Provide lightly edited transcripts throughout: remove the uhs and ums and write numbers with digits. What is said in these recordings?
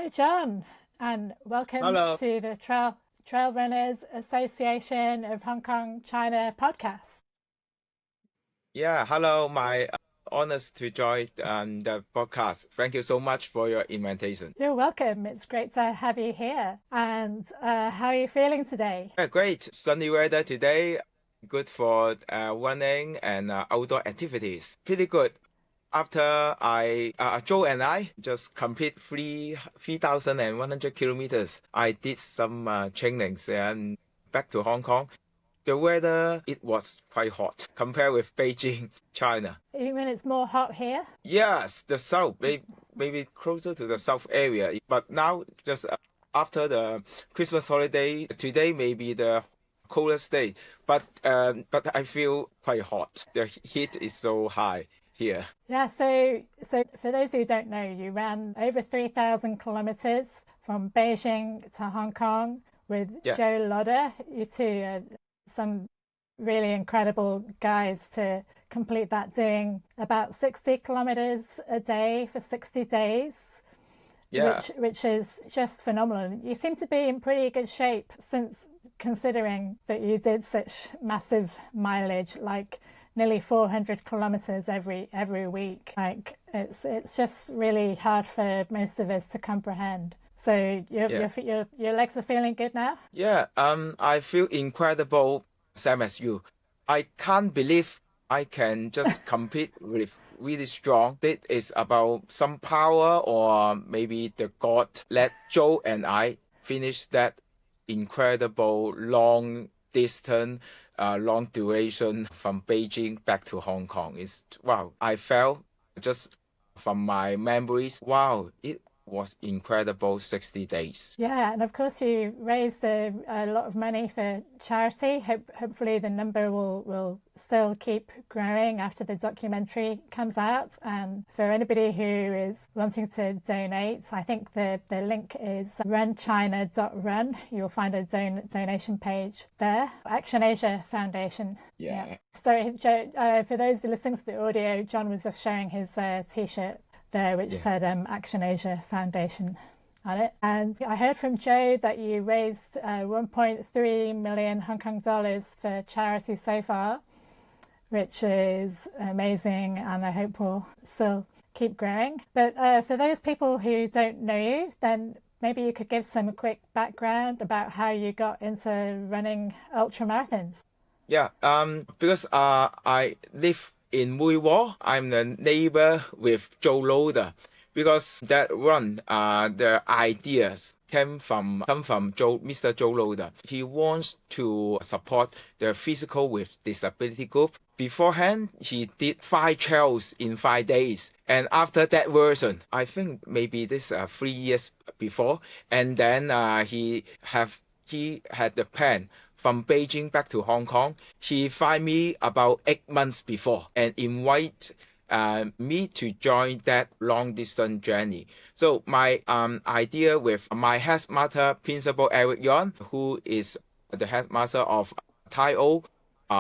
Hello, John, and welcome Hello. to the Trail Runners Association of Hong Kong, China podcast. Yeah, hello. My honors to join the podcast. Thank you so much for your invitation. You're welcome. It's great to have you here. And how are you feeling today? Yeah, great. Sunny weather today. Good for running and outdoor activities. Pretty good. After Joe and I just complete 3,100 kilometers. I did some trainings and back to Hong Kong. The weather, it was quite hot compared with Beijing, China. You mean it's more hot here? Yes, the south, maybe closer to the south area. But now, just after the Christmas holiday, today may be the coolest day. But I feel quite hot. The heat is so high here. Yeah, so for those who don't know, you ran over 3,000 kilometers from Beijing to Hong Kong with Yeah, Jo Lodder. You two are some really incredible guys to complete that, doing about 60 kilometers a day for 60 days, yeah. which is just phenomenal. You seem to be in pretty good shape, since considering that you did such massive mileage, like nearly 400 kilometers every week. Like it's just really hard for most of us to comprehend. So Yeah. your legs are feeling good now? Yeah, I feel incredible, same as you. I can't believe I can just compete with really strong. That is about some power or maybe the God let Joe and I finish that incredible long distance, long duration from Beijing back to Hong Kong. It's wow. I felt just from my memories, wow, it was incredible 60 days. Yeah, and of course you raised a lot of money for charity. Hopefully the number will still keep growing after the documentary comes out. And for anybody who is wanting to donate, I think the link is runchina.run. You'll find a donation page there. Action Asia Foundation. Yeah. Yeah. Sorry, Joe, for those listening to the audio, John was just showing his T-shirt there, which Yeah. said Action Asia Foundation on it. And I heard from Joe that you raised 1.3 million Hong Kong dollars for charity so far, which is amazing, and I hope will still keep growing. But for those people who don't know you, then maybe you could give some quick background about how you got into running ultra marathons. Yeah, because I live in Mui Wo. I'm the neighbor with Jo Lodder. Because that run, the ideas come from Mr. Jo Lodder. He wants to support the physical with disability group. Beforehand, he did 5 trails in 5 days, and after that version, I think maybe this 3 years before, and then he had the plan from Beijing back to Hong Kong. He find me about 8 months before and invite me to join that long distance journey. So my idea with my headmaster, Principal Eric Yon, who is the headmaster of Tai O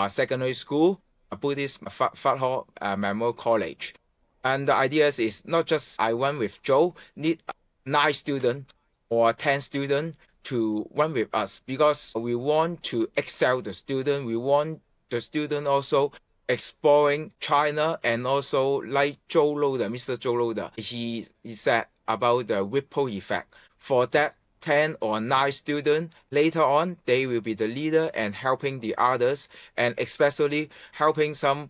Secondary School, a Buddhist Fat Hall Memorial College. And the idea is not just I went with Joe, need 9 students or 10 students to run with us because we want to excel the student. We want the student also exploring China and also like Jo Lodder, Mr. Jo Lodder. He said about the ripple effect. For that 10 or 9 students, later on, they will be the leader and helping the others and especially helping some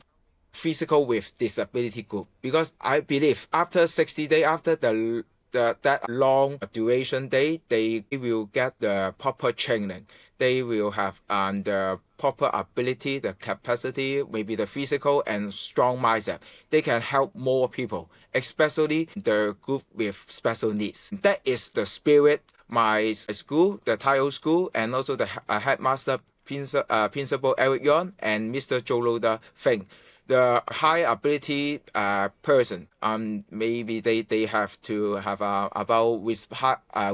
physical with disability group because I believe after 60 days, after that long duration day, they will get the proper training. They will have the proper ability, the capacity, maybe the physical and strong mindset. They can help more people, especially the group with special needs. That is the spirit my school, the Taiyo school, and also the headmaster, Principal Eric Yon and Mr. Jo Lodder think the high ability person, maybe they have to have about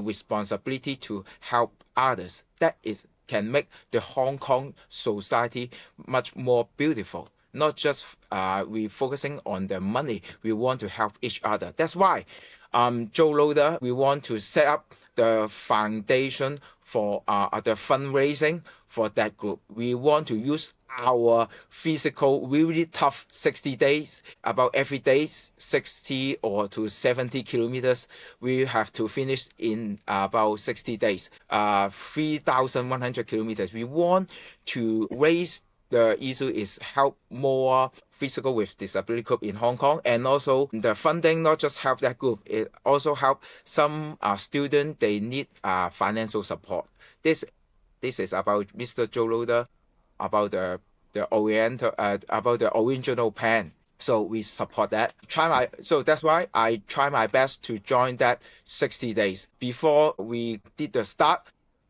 responsibility to help others. That is can make the Hong Kong society much more beautiful. Not just we focusing on the money. We want to help each other. That's why Jo Lodder, we want to set up the foundation for the fundraising for that group. We want to use our physical, really tough 60 days, about every day 60 or to 70 kilometers. We have to finish in about 60 days, 3,100 kilometers. We want to raise the issue is help more physical with disability group in Hong Kong, and also the funding not just help that group, it also help some students, they need financial support. This is about Mr. Jo Lodder, about the original plan. So we support that. So that's why I try my best to join that 60 days. Before we did the start,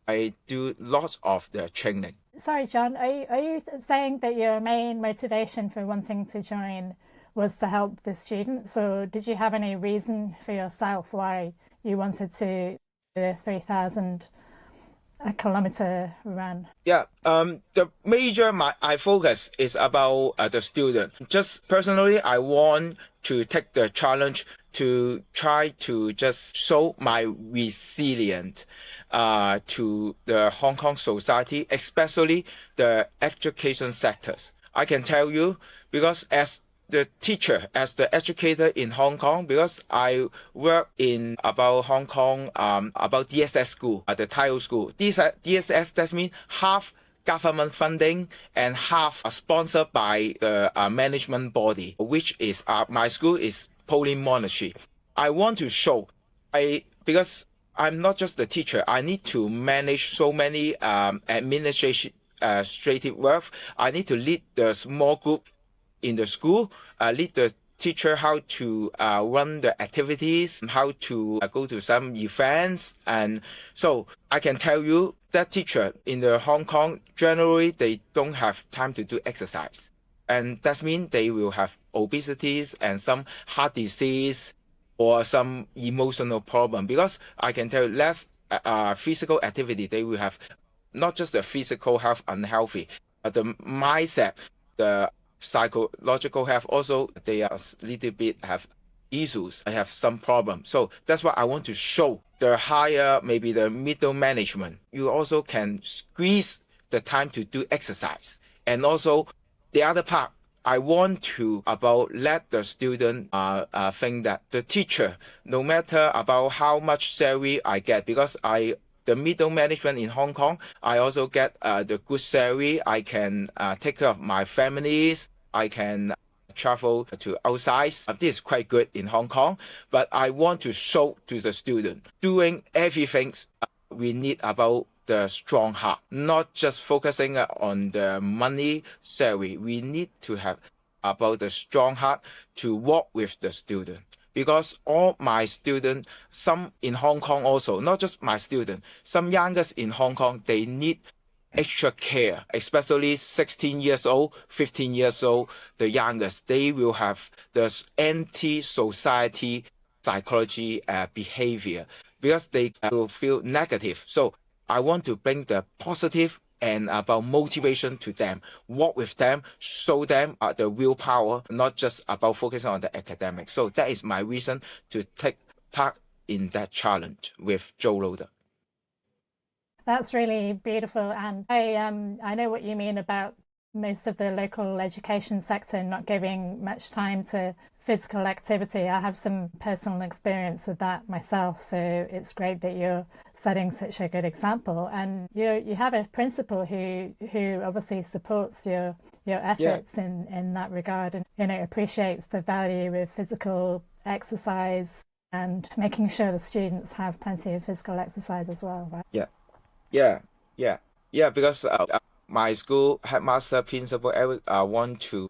I do lots of the training. Sorry, John, are you saying that your main motivation for wanting to join was to help the students, or did you have any reason for yourself why you wanted to do a 3,000 kilometer run? Yeah, the major I focus is about the student. Just personally, I want to take the challenge to try to just show my resilience to the Hong Kong society, especially the education sectors. I can tell you, because as the teacher, as the educator in Hong Kong, because I work in about Hong Kong, about DSS school, the title school. DSS, that means half government funding and half sponsored by the management body, which is my school is Poly Monastery. I want to show, because I'm not just the teacher, I need to manage so many administrative work. I need to lead the small group in the school, lead the teacher how to run the activities, how to go to some events. And so I can tell you that teacher in the Hong Kong, generally, they don't have time to do exercise. And that means they will have obesities and some heart disease or some emotional problem. Because I can tell you, less physical activity, they will have not just the physical health unhealthy, but the mindset, the psychological health also, they are a little bit have issues, I have some problems. So that's what I want to show the higher, maybe the middle management. You also can squeeze the time to do exercise. And also the other part, I want to about let the student think that the teacher, no matter about how much salary I get, because the middle management in Hong Kong, I also get the good salary. I can take care of my families. I can travel to outside. This is quite good in Hong Kong. But I want to show to the student, doing everything we need about the strong heart, not just focusing on the money salary. We need to have about the strong heart to work with the student. Because all my students, some in Hong Kong also, not just my students, some youngest in Hong Kong, they need extra care, especially 16 years old, 15 years old, the youngest. They will have the anti-society psychology behavior because they will feel negative. So I want to bring the positive and about motivation to them, work with them, show them the willpower, not just about focusing on the academics. So that is my reason to take part in that challenge with Jo Lodder. That's really beautiful, and I know what you mean about most of the local education sector not giving much time to physical activity. I have some personal experience with that myself, so it's great that you're setting such a good example. And you have a principal who obviously supports your efforts in that regard, and appreciates the value of physical exercise and making sure the students have plenty of physical exercise as well, right? Yeah, because my school headmaster principal Eric want to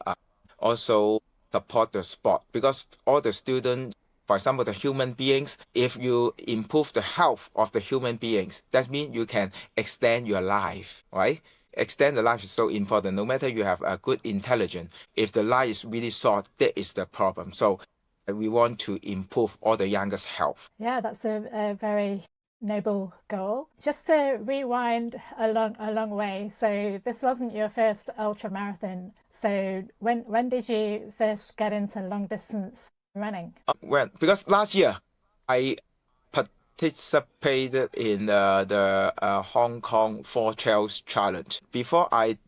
also support the sport, because all the students, for example, the human beings, if you improve the health of the human beings, that means you can extend your life, right? Extend the life is so important. No matter you have a good intelligence, if the life is really short, that is the problem. So we want to improve all the youngest health. Yeah, that's a very noble goal. Just to rewind a long way, so this wasn't your first ultra marathon. So when did you first get into long distance running? Because last year I participated in the Hong Kong 4 Trails Challenge. Before I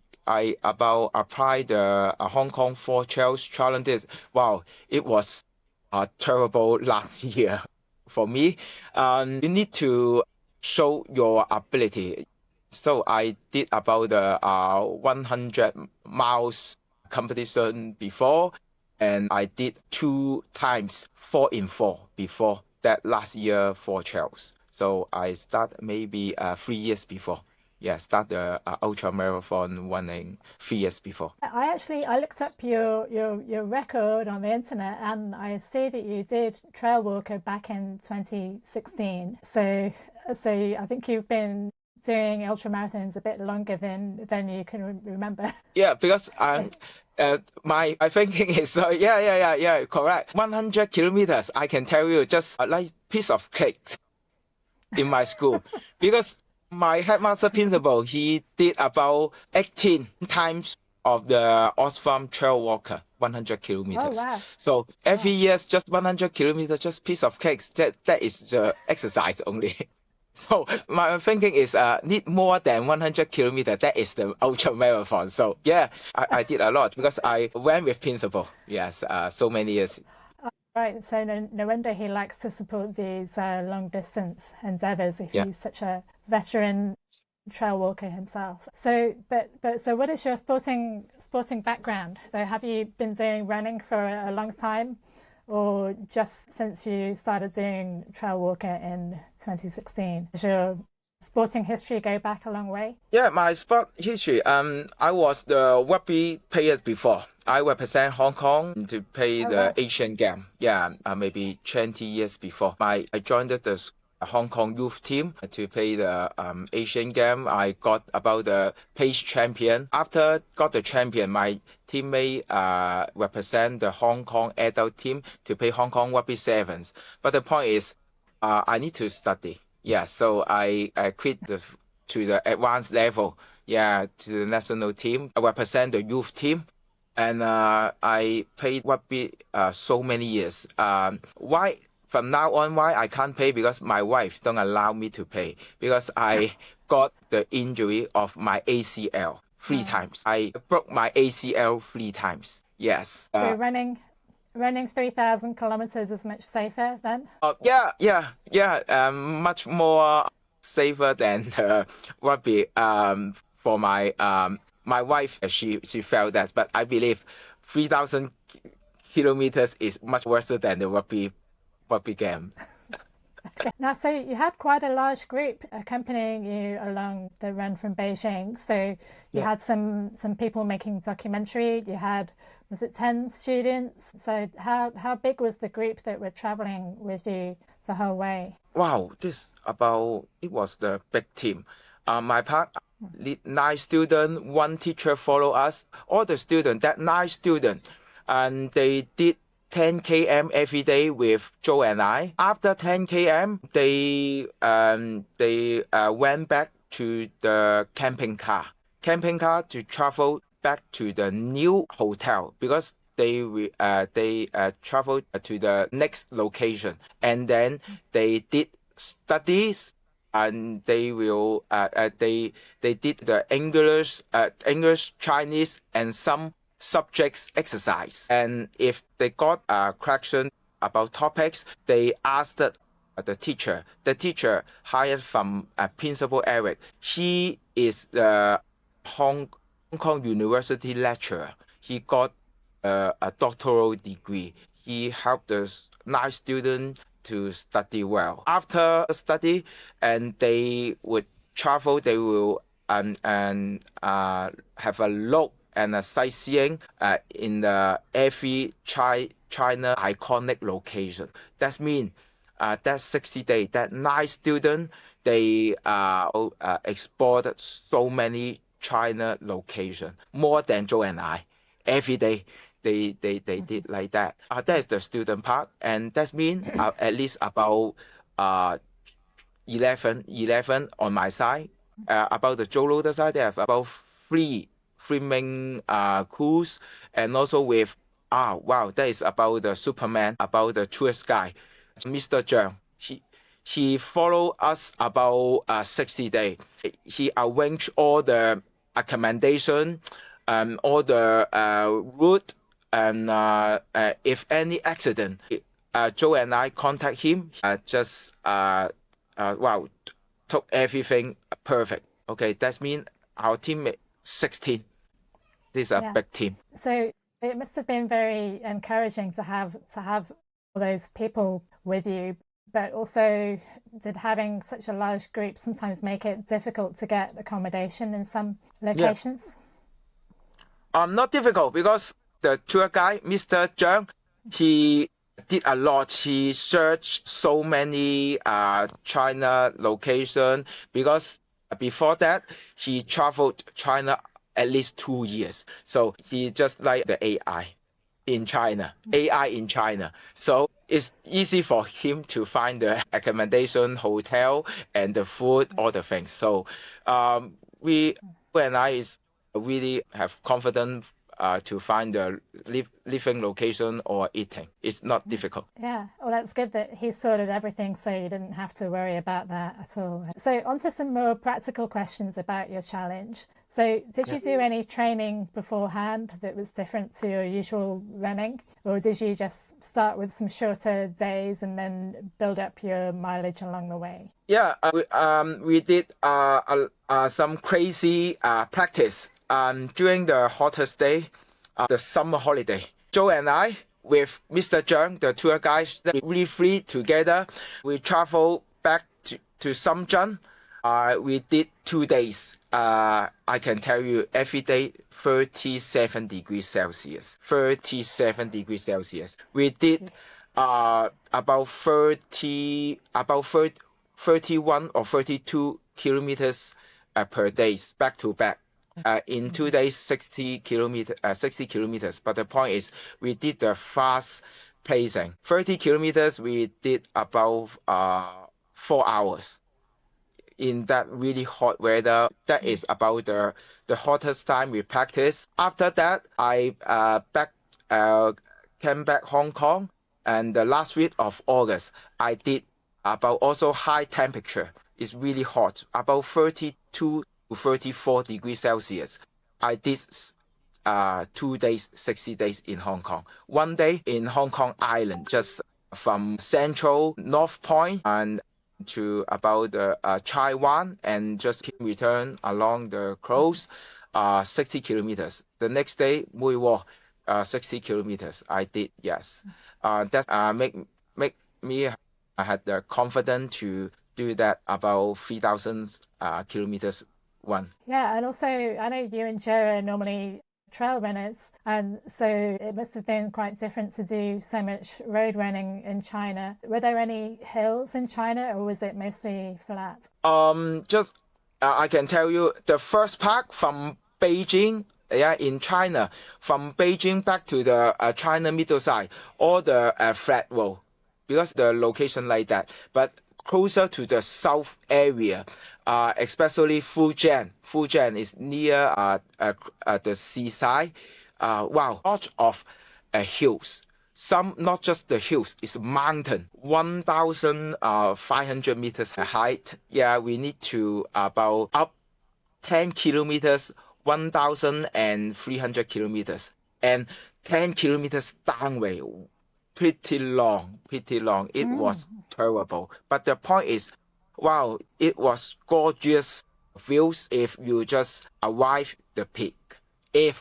about apply the Hong Kong 4 Trails Challenge, wow, it was terrible last year for me. You need to show your ability. So I did about the 100 miles competition before, and I did 2 times 4 in 4 before that last year 4 trails. So I start maybe 3 years before. Yeah, start the ultra marathon running 3 years before. I looked up your record on the internet, and I see that you did Trail Walker back in 2016. So I think you've been doing ultra marathons a bit longer than you can remember. Yeah, because my thinking is yeah, correct. 100 kilometers, I can tell you, just like piece of cake in my school, because my headmaster principal, he did about 18 times of the Osfarm Trail Walker, 100 Oh kilometers. wow! So every Wow. year, just 100 kilometers, just piece of cakes. That is the exercise only. So my thinking is need more than 100 kilometers. That is the ultra marathon. So yeah, I did a lot because I went with principal. Yes, so many years. Right, so no wonder he likes to support these long distance endeavors if Yeah. he's such a veteran trail walker himself. So what is your sporting background? So have you been doing running for a long time, or just since you started doing trail walker in 2016? Does your sporting history go back a long way? Yeah, my sport history. I was the rugby player before. I represent Hong Kong to play Oh the wow. Asian game. Yeah, maybe 20 years before. I joined the Hong Kong youth team to play the Asian game. I got about the pace champion. After got the champion, my teammate represent the Hong Kong adult team to play Hong Kong rugby sevens. But the point is, I need to study. Yeah, so I quit to the advanced level. Yeah, to the national team. I represent the youth team, and I played rugby so many years. Why from now on why I can't play? Because my wife don't allow me to play because I got the injury of my ACL three Uh, times. I broke my ACL 3 times. Yes. so running 3,000 kilometers is much safer then? Yeah. Much more safer than the rugby. For my wife, she felt that, but I believe 3,000 kilometers is much worse than the rugby game. Okay. Now, so you had quite a large group accompanying you along the run from Beijing. So you Yeah. had some people making documentary. You had, was it 10 students? So how big was the group that were traveling with you the whole way? Wow, it was the big team. My part, 9 students, one teacher follow us. All the students, that 9 students, and they did 10 km every day with Joe and I. After 10 km, they went back to the camping car to travel back to the new hotel because they traveled to the next location, and then they did studies, and they did the English, Chinese, and some subjects exercise. And if they got a question about topics, they asked the teacher. The teacher hired from Principal Eric. He is the Hong Kong University lecturer. He got a doctoral degree. He helped the 9 students to study well. After study, and they would travel, they will have a look and a sightseeing in the every China iconic location. That means that 60 days, that 9 students, they explored so many China location, more than Joe and I. Every day they did like that. That is the student part, and that means at least about uh 11 on my side. About the Jo Lodder side, they have about three main crews, and also with wow, that is about the Superman, about the tourist guy, Mr. Zhang. He followed us about 60 days. He arranged all the accommodation, all the route, and if any accident, Joe and I contact him. Wow, took everything perfect. Okay, that means our team 16. This is a big team. So it must have been very encouraging to have all those people with you, but also did having such a large group sometimes make it difficult to get accommodation in some locations? Not difficult because the tour guide, Mr. Zhang, he did a lot. He searched so many China location because before that he traveled China at least 2 years. So he just like the AI in China. So it's easy for him to find the accommodation, hotel, and the food, all the things. So we and I really have confidence to find the living location or eating. It's not difficult. Yeah, well, that's good that he sorted everything so you didn't have to worry about that at all. So on to some more practical questions about your challenge. So did you do any training beforehand that was different to your usual running? Or did you just start with some shorter days and then build up your mileage along the way? Yeah, we did some crazy practice during the hottest day, the summer holiday. Joe and I, with Mr. Zhang, the tour guide, we really free together. We travel back to Shenzhen. We did 2 days. I can tell you every day 37 degrees Celsius. 37 degrees Celsius. We did about 31 or 32 kilometers per day, back to back. In 2 days, 60 kilometers. But the point is, we did the fast pacing. 30 kilometers, we did about 4 hours. In that really hot weather, that is about the hottest time we practice. After that, I came back Hong Kong, and the last week of August, I did about also high temperature. It's really hot, about 32 to 34 degrees Celsius. I did 2 days, 60 days in Hong Kong. 1 day in Hong Kong Island, just from central North Point and to about Taiwan, and just return along the coast, 60 kilometers. The next day, Mui Wo, 60 kilometers. I did, yes. That make me I had the confidence to do that about 3,000 kilometers one. Yeah, and also I know you and Jo are normally trail runners, and so it must have been quite different to do so much road running in China. Were there any hills in China, or was it mostly flat? I can tell you the first part from Beijing, in China, from Beijing back to the China middle side, all the flat road, because the location like that. But closer to the south area, especially Fujian. Fujian is near the seaside. Wow, lots of hills. Some, not just the hills, it's mountain, 1,500 meters height. Yeah, we need to about up 10 kilometers, 1,300 kilometers, and 10 kilometers downway. Pretty long. It was terrible. But the point is, wow, it was gorgeous views if you just arrive the peak. So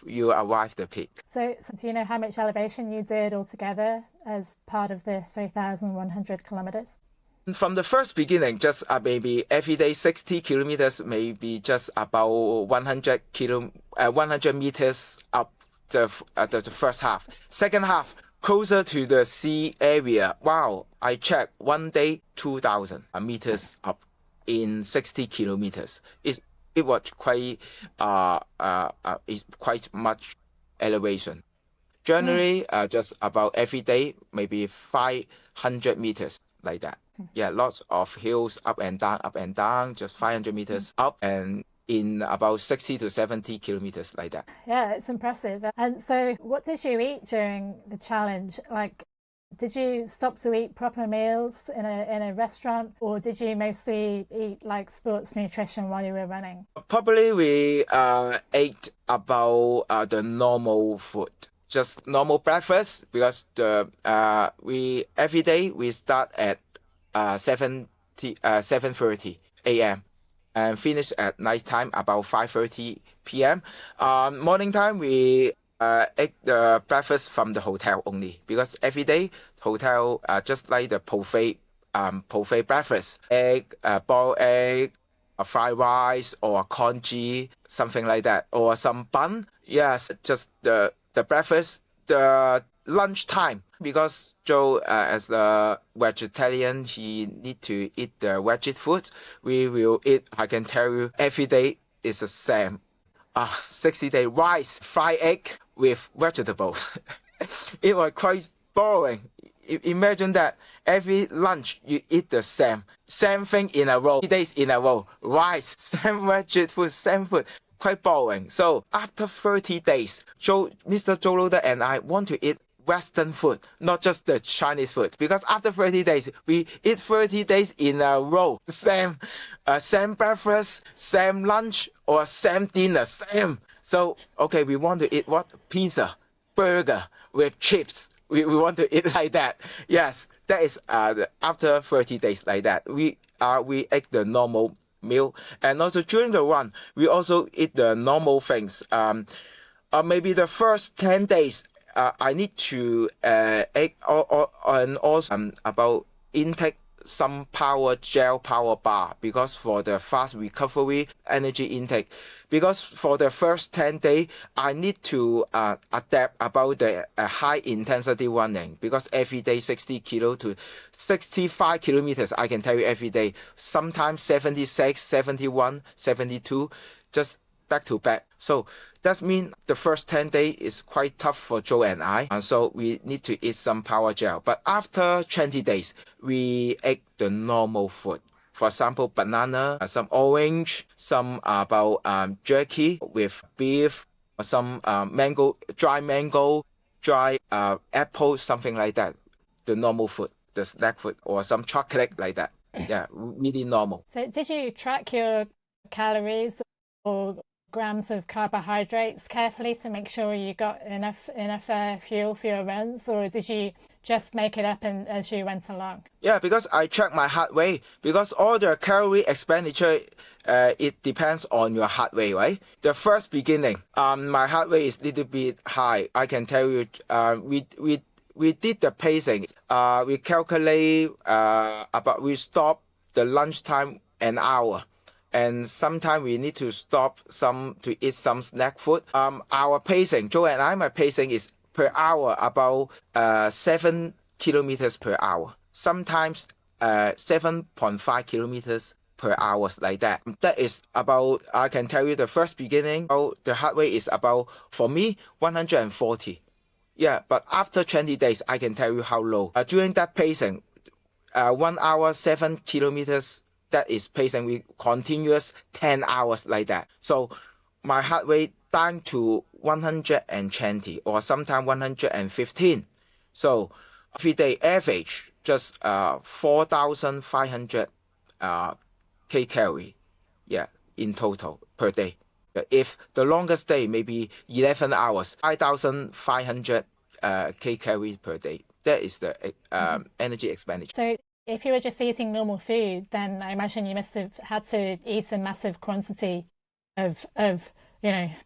do you know how much elevation you did altogether as part of the 3,100 kilometers? From the first beginning, just maybe every day 60 kilometers, maybe just about 100 meters up the first half. Second half, closer to the sea area. Wow, I checked 1 day 2,000 meters up in 60 kilometers. It was quite quite much elevation. Generally, just about every day, maybe 500 meters like that. Yeah, lots of hills up and down, just 500 meters up, and in about 60 to 70 kilometers like that. Yeah, it's impressive. And so what did you eat during the challenge? Like, Did you stop to eat proper meals in a restaurant, or did you mostly eat like sports nutrition while you were running? Probably we ate about the normal food, just normal breakfast because the we every day we start at 7:30 a.m. and finish at night time about 5:30 p.m. Morning time we ate the breakfast from the hotel only because every day hotel just like the buffet breakfast, egg, boiled egg, a fried rice or a congee, something like that, or some bun. Yes, just the breakfast, the lunchtime. Because Joe, as a vegetarian, he need to eat the veggie food. We will eat. I can tell you, every day is the same. 60-day rice, fried egg with vegetables. It was quite boring. Imagine that every lunch you eat the same thing in a row, 3 days in a row, rice, same vegetable, same food. Quite boring. So after 30 days, Mr. Jo Lodder and I want to eat Western food, not just the Chinese food. Because after 30 days, we eat 30 days in a row. Same breakfast, same lunch, or same dinner, same. So, okay, we want to eat what? Pizza, burger with chips. We want to eat like that. Yes, that is after 30 days like that. We ate the normal meal. And also during the run, we also eat the normal things. Maybe the first 10 days, I need to eat and also about intake some power gel power bar because for the fast recovery energy intake. Because for the first 10 days, I need to adapt about the high intensity running because every day 60 kilo to 65 kilometers, I can tell you every day, sometimes 76, 71, 72, just back to back. So that means the first 10 days is quite tough for Joe and I. And so we need to eat some power gel. But after 20 days, we ate the normal food. For example, banana, some orange, some about jerky with beef, some mango, dry apple, something like that. The normal food, the snack food, or some chocolate like that. Yeah, really normal. So did you track your calories or grams of carbohydrates carefully to make sure you got enough fuel for your runs, or did you just make it up as you went along? Yeah, because I check my heart rate. Because all the calorie expenditure, it depends on your heart rate, right? The first beginning, my heart rate is a little bit high. I can tell you, we did the pacing. We calculate we stop the lunchtime an hour. And sometimes we need to stop to eat some snack food. Our pacing, Joe and I, my pacing is per hour about 7 kilometers per hour. Sometimes 7.5 kilometers per hour like that. That is about, I can tell you the first beginning, the heart rate is about, for me, 140. Yeah, but after 20 days, I can tell you how low. During that pacing, 1 hour, 7 kilometers, that is pacing. We continuous 10 hours like that. So my heart rate down to 120 or sometimes 115. So every day average just 4,500 kcal, yeah, in total per day. If the longest day maybe 11 hours, 5,500 kcal per day. That is the energy expenditure. So if you were just eating normal food, then I imagine you must have had to eat a massive quantity of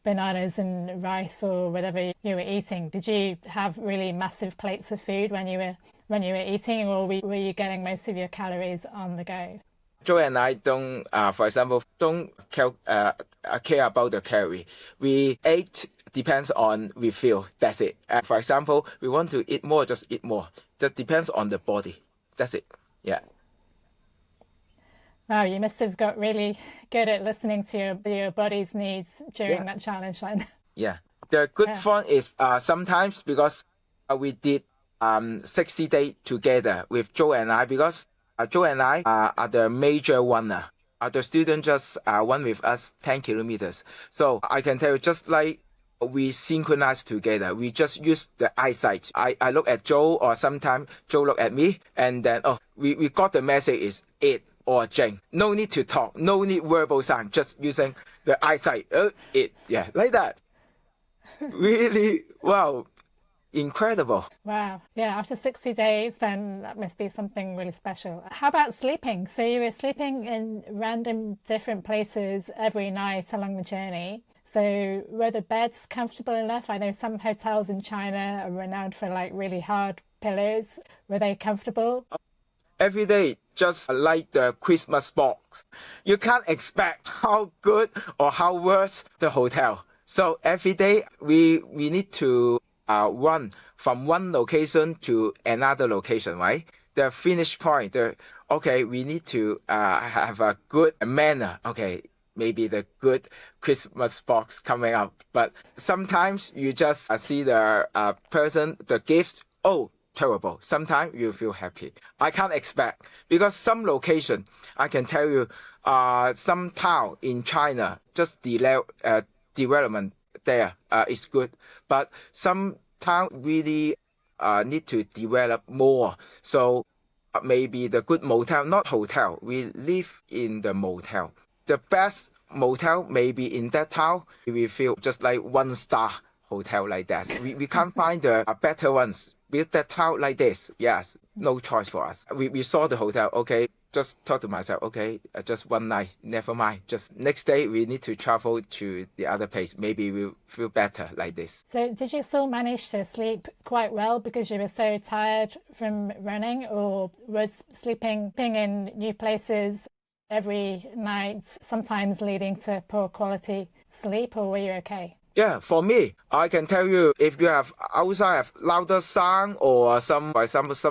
bananas and rice or whatever you were eating. Did you have really massive plates of food when you were eating, or were you getting most of your calories on the go? Joe and I don't, for example, don't care about the calorie. We ate depends on we feel. That's it. For example, we want to eat more, just eat more. That depends on the body. That's it. Yeah. Wow, you must have got really good at listening to your body's needs during that challenge then. Yeah. The good fun is sometimes because we did 60 days together with Joe and I, because Joe and I are the major runner. The student just run with us 10 kilometers. So I can tell you, just like we synchronize together. We just use the eyesight. I look at Jo, or sometimes Jo look at me, and then we got the message is it or Jing. No need to talk, no need verbal sign, just using the eyesight. It, yeah, like that. Really, wow, incredible. Wow. Yeah, after 60 days, then that must be something really special. How about sleeping? So you were sleeping in random different places every night along the journey. So were the beds comfortable enough? I know some hotels in China are renowned for like really hard pillows. Were they comfortable? Every day, just like the Christmas box. You can't expect how good or how worse the hotel. So every day we need to run from one location to another location, right? The finish point, we need to have a good manner. Okay, maybe the good Christmas box coming up. But sometimes you just see the person, the gift, terrible. Sometimes you feel happy. I can't expect, because some location, I can tell you, some town in China, just development there is good. But some town really need to develop more. So maybe the good motel, not hotel. We live in the motel. The best motel maybe in that town, we feel just like 1-star hotel like that. We can't find the better ones with that town like this. Yes, no choice for us. We saw the hotel. Okay, just thought to myself, okay, just one night, never mind. Just next day we need to travel to the other place. Maybe we'll feel better like this. So did you still manage to sleep quite well because you were so tired from running, or was sleeping in new places every night sometimes leading to poor quality sleep, or were you okay? Yeah, for me, I can tell you, if you have outside have louder sound or some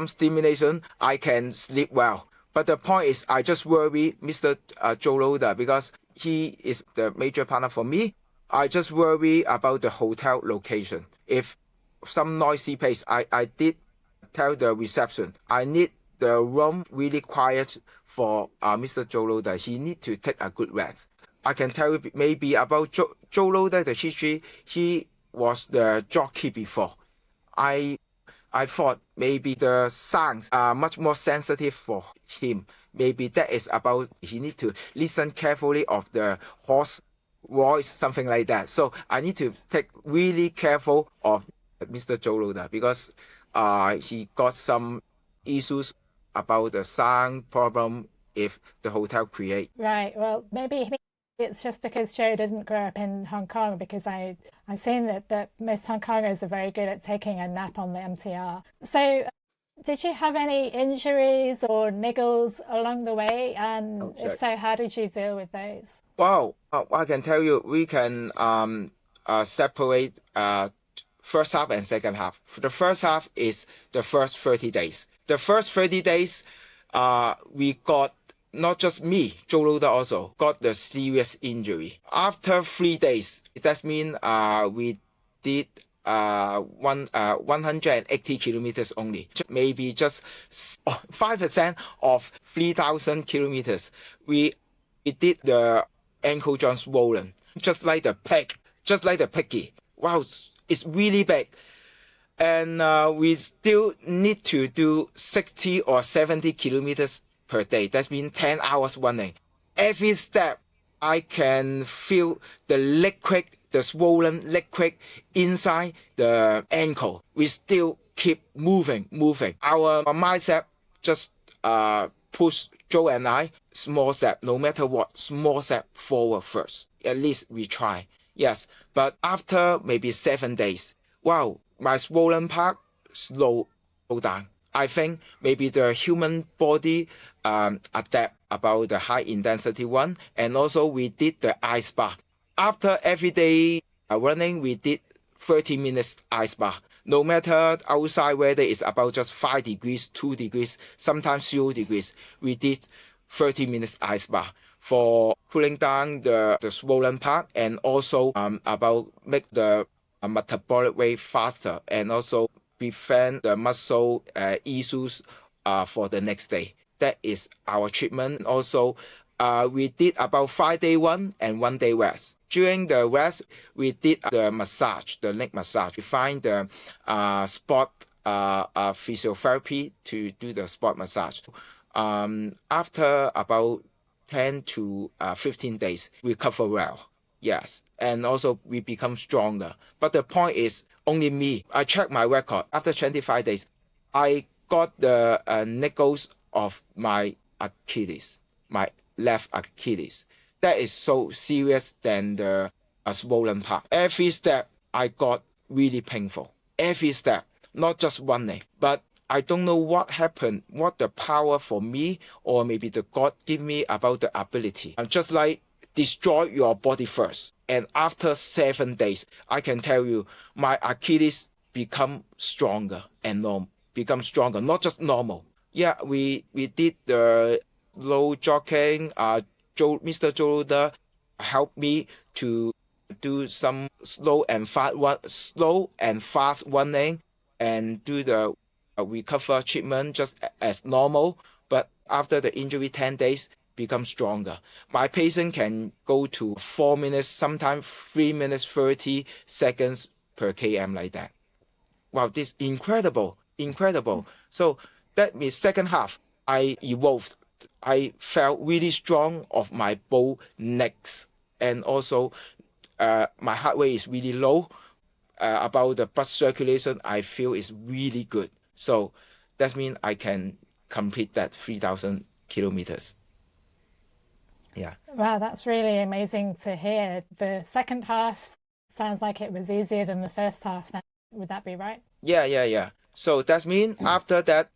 stimulation, I can sleep well. But the point is, I just worry Mr. Jo Lodder, because he is the major partner for me. I just worry about the hotel location. If some noisy place, I did tell the reception, I need the room really quiet for Mr. Jo Lodder. He need to take a good rest. I can tell you maybe about Jo Lodder, the history. He was the jockey before. I thought maybe the sounds are much more sensitive for him. Maybe that is about he need to listen carefully of the horse voice, something like that. So I need to take really careful of Mr. Jo Lodder, because he got some issues about the sound problem if the hotel create. Right. Well, maybe it's just because Jo didn't grow up in Hong Kong, because I've seen that most Hong Kongers are very good at taking a nap on the MTR. So did you have any injuries or niggles along the way? And if so, how did you deal with those? Wow, I can tell you, we can separate first half and second half. The first half is the first 30 days. The first 30 days, we got, not just me, Jo Lodder also got the serious injury. After 3 days, that means we did 180 kilometers only. Maybe just 5% of 3,000 kilometers. We did the ankle joint swollen, just like the piggy. Wow, it's really big. And we still need to do 60 or 70 kilometers per day. That means 10 hours running. Every step, I can feel the swollen liquid inside the ankle. We still keep moving. Our mindset just push Jo and I, small step, no matter what, small step forward first. At least we try. Yes, but after maybe 7 days, wow, my swollen part slow down. I think maybe the human body adapt about the high intensity one, and also we did the ice bath. After every day running, we did 30 minutes ice bath. No matter outside weather is about just 5 degrees, 2 degrees, sometimes 0 degrees, we did 30 minutes ice bath for cooling down the swollen part, and also about make the metabolic rate faster, and also prevent the muscle issues for the next day. That is our treatment. Also, we did about 5-day run and 1-day rest. During the rest, we did the massage, the leg massage. We find the spot physiotherapy to do the spot massage. After about 10 to 15 days, we recover well. Yes, and also we become stronger. But the point is, only me. I checked my record. After 25 days, I got the niggles of my Achilles, my left Achilles. That is so serious than the swollen part. Every step I got really painful. Every step, not just running. But I don't know what happened, what the power for me, or maybe the God give me about the ability. I'm just like, destroy your body first. And after 7 days, I can tell you, my Achilles become stronger and become stronger, not just normal. Yeah, we did the low jogging. Mr. Jo Lodder helped me to do some slow and fast running and do the recover treatment just as normal. But after the injury, 10 days, become stronger. My patient can go to 4 minutes, sometimes 3 minutes 30 seconds per km like that. Wow, this incredible. So that means second half, I evolved. I felt really strong of my both necks, and also my heart rate is really low. About the blood circulation, I feel is really good. So that means I can complete that 3,000 kilometers. Yeah. Wow, that's really amazing to hear. The second half sounds like it was easier than the first half. Would that be right? Yeah. So that means after that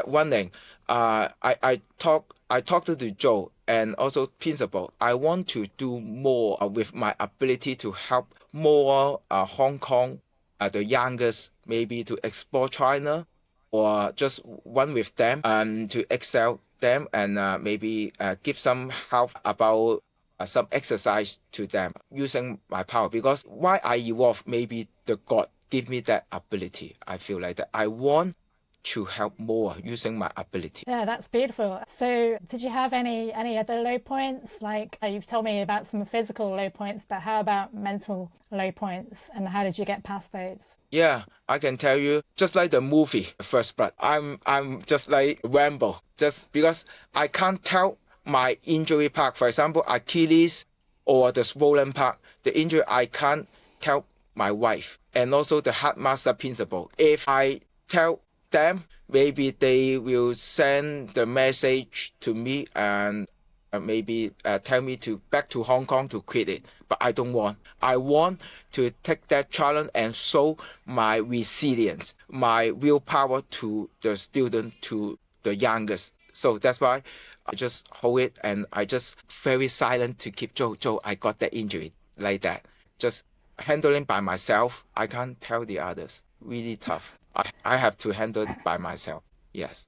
running, I talked to Joe and also principal. I want to do more with my ability to help more Hong Kong, the youngest, maybe to explore China, or just run with them and to excel them, and maybe give some help about some exercise to them using my power. Because why I evolve, maybe the God give me that ability. I feel like that I want to help more using my ability. Yeah, that's beautiful. So did you have any other low points? Like you've told me about some physical low points, but how about mental low points, and how did you get past those? Yeah, I can tell you, just like the movie First Blood, I'm just like Rambo, just because I can't tell my injury part. For example, Achilles or the swollen part, the injury I can't tell my wife and also the headmaster principal. If I tell them, maybe they will send the message to me and maybe tell me to back to Hong Kong to quit it. But I don't want. I want to take that challenge and show my resilience, my willpower to the student, to the youngest. So that's why I just hold it and I just very silent to keep Joe, I got that injury like that. Just handling by myself. I can't tell the others. Really tough. I have to handle it by myself. Yes.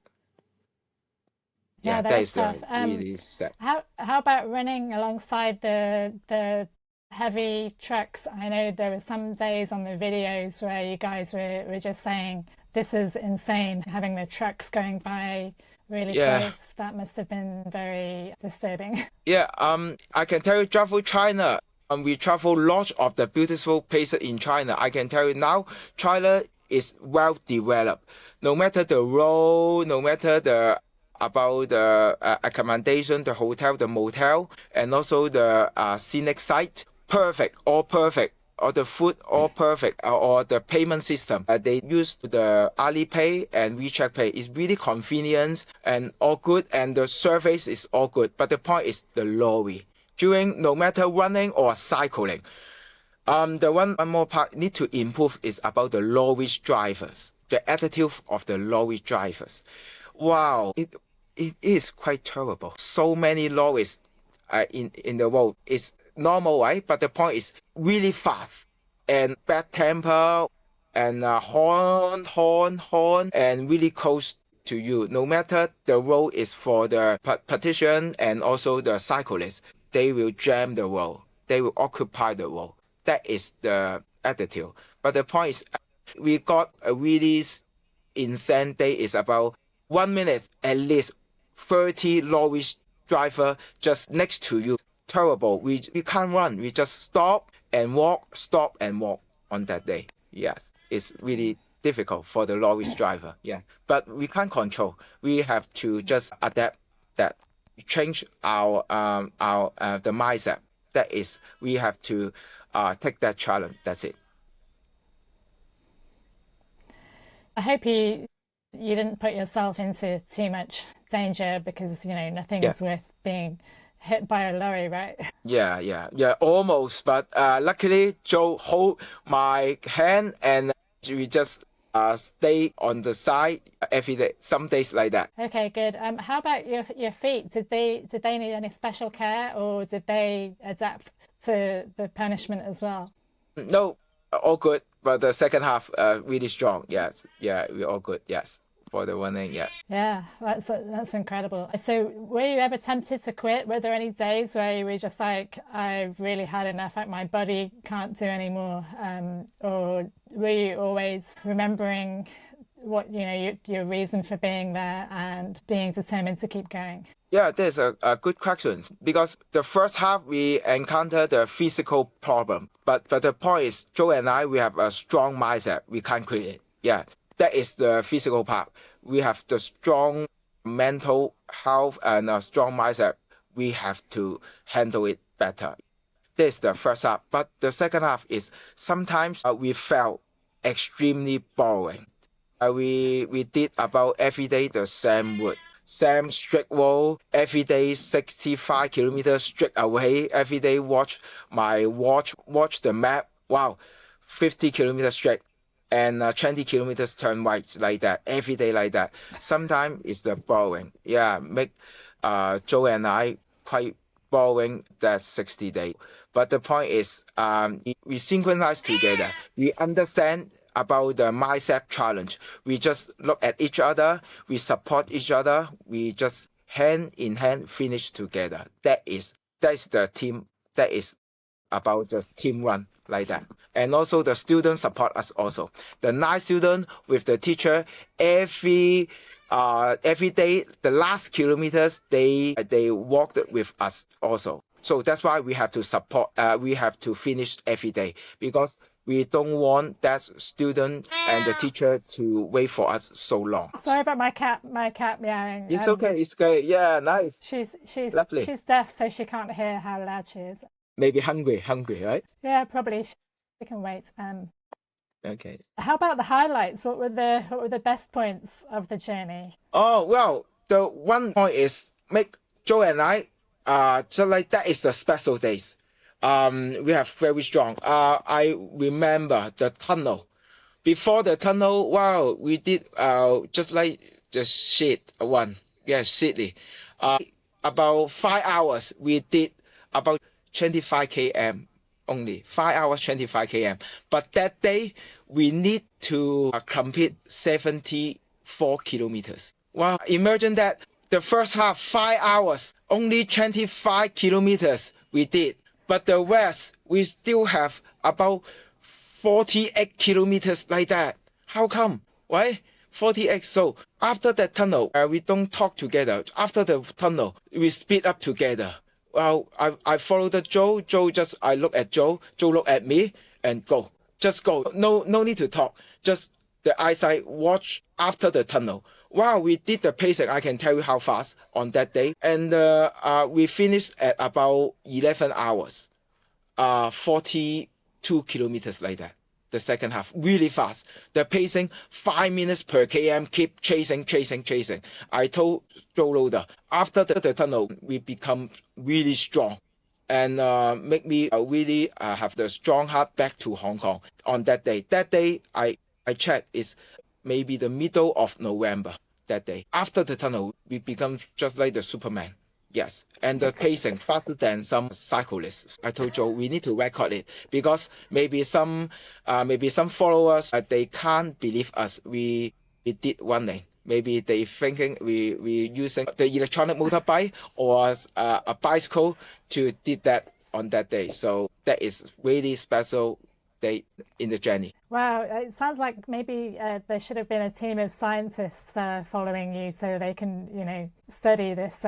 Yeah, That is is tough. really sad. How about running alongside the heavy trucks? I know there were some days on the videos where you guys were just saying this is insane, having the trucks going by really close. That must have been very disturbing. Yeah, I can tell you, travel China. We travel lots of the beautiful places in China. I can tell you now, China is well developed. No matter the road, no matter the about the accommodation, the hotel, the motel, and also the scenic site, perfect, all perfect. Or the food, all perfect, or the payment system. They use the Alipay and WeChat Pay. It's really convenient and all good, and the service is all good. But the point is the lorry. During no matter running or cycling, the one more part need to improve is about the lorry drivers, the attitude of the lorry drivers. Wow, it is quite terrible. So many lorries in the road. It's normal, right? But the point is really fast and bad temper and horn, and really close to you. No matter the road is for the pedestrian and also the cyclist, they will jam the road. They will occupy the road. That is the attitude. But the point is, we got a really insane day. Is about 1 minute at least 30 lorries driver just next to you. Terrible. We can't run. We just stop and walk on that day. Yes, it's really difficult for the lorry driver. Yeah, but we can't control. We have to just adapt that, change our the mindset. That is, we have to take that challenge. That's it. I hope you didn't put yourself into too much danger because, nothing is worth being hit by a lorry, right? Yeah, almost. But luckily, Jo hold my hand and we just stay on the side every day. Some days like that. Okay, good. How about your feet? Did they need any special care, or did they adapt to the punishment as well? No, all good. But the second half, really strong. Yes, yeah, we're all good. Yes, for the running. Yes. Yeah, that's incredible. So, were you ever tempted to quit? Were there any days where you were just like, I've really had enough, like my body can't do anymore? Or were you always remembering what, your reason for being there and being determined to keep going? Yeah, there's a good question because the first half we encounter the physical problem, but the point is, Jo and I, we have a strong mindset. We can't quit it. Yeah, that is the physical part. We have the strong mental health and a strong mindset. We have to handle it better. This is the first half, but the second half is sometimes we felt extremely boring. We did about every day the same route. Same straight wall, every day 65 kilometers straight away. Every day watch my watch the map. Wow, 50 kilometers straight and 20 kilometers turn right like that. Every day like that. Sometimes it's the boring. Yeah, make Jo and I quite boring that 60 days. But the point is, we synchronize together. We understand about the mindset challenge. We just look at each other, we support each other, we just hand in hand finish together. That's the team. That is about the team run like that. And also the students support us also. The 9 students with the teacher every day, the last kilometers they walked with us also. So that's why we have to support. We have to finish every day because we don't want that student and the teacher to wait for us so long. Sorry about my cat meowing. It's okay. It's good. Yeah, nice. She's Lovely. She's deaf, so she can't hear how loud she is. Maybe hungry, right? Yeah, probably. She can wait. Okay. How about the highlights? What were the best points of the journey? Oh well, the one point is make Jo and I so like that is the special days. We have very strong. I remember the tunnel. Before the tunnel, wow, we did just like the shit one. Yeah, shitly. About 5 hours, we did about 25 km only. 5 hours, 25 km. But that day, we need to complete 74 kilometers. Wow, imagine that the first half, 5 hours, only 25 kilometers we did. But the rest, we still have about 48 kilometers like that. How come? Right? 48. So after that tunnel, we don't talk together. After the tunnel, we speed up together. Well, I follow the Jo. I look at Jo look at me and go. Just go. No need to talk. Just the eyesight watch after the tunnel. Wow, we did the pacing. I can tell you how fast on that day. And we finished at about 11 hours, 42 kilometers like that. The second half, really fast. The pacing, 5 minutes per km, keep chasing. I told Jo Lodder, after the tunnel, we become really strong and make me really have the strong heart back to Hong Kong on that day. That day, I checked, is maybe the middle of November that day. After the tunnel, we become just like the Superman. Yes, and the pacing faster than some cyclists. I told Jo we need to record it because maybe some followers they can't believe us. We did running. Maybe they thinking we using the electronic motorbike or a bicycle to did that on that day. So that is really special day in the journey. Wow, it sounds like maybe there should have been a team of scientists following you so they can, study this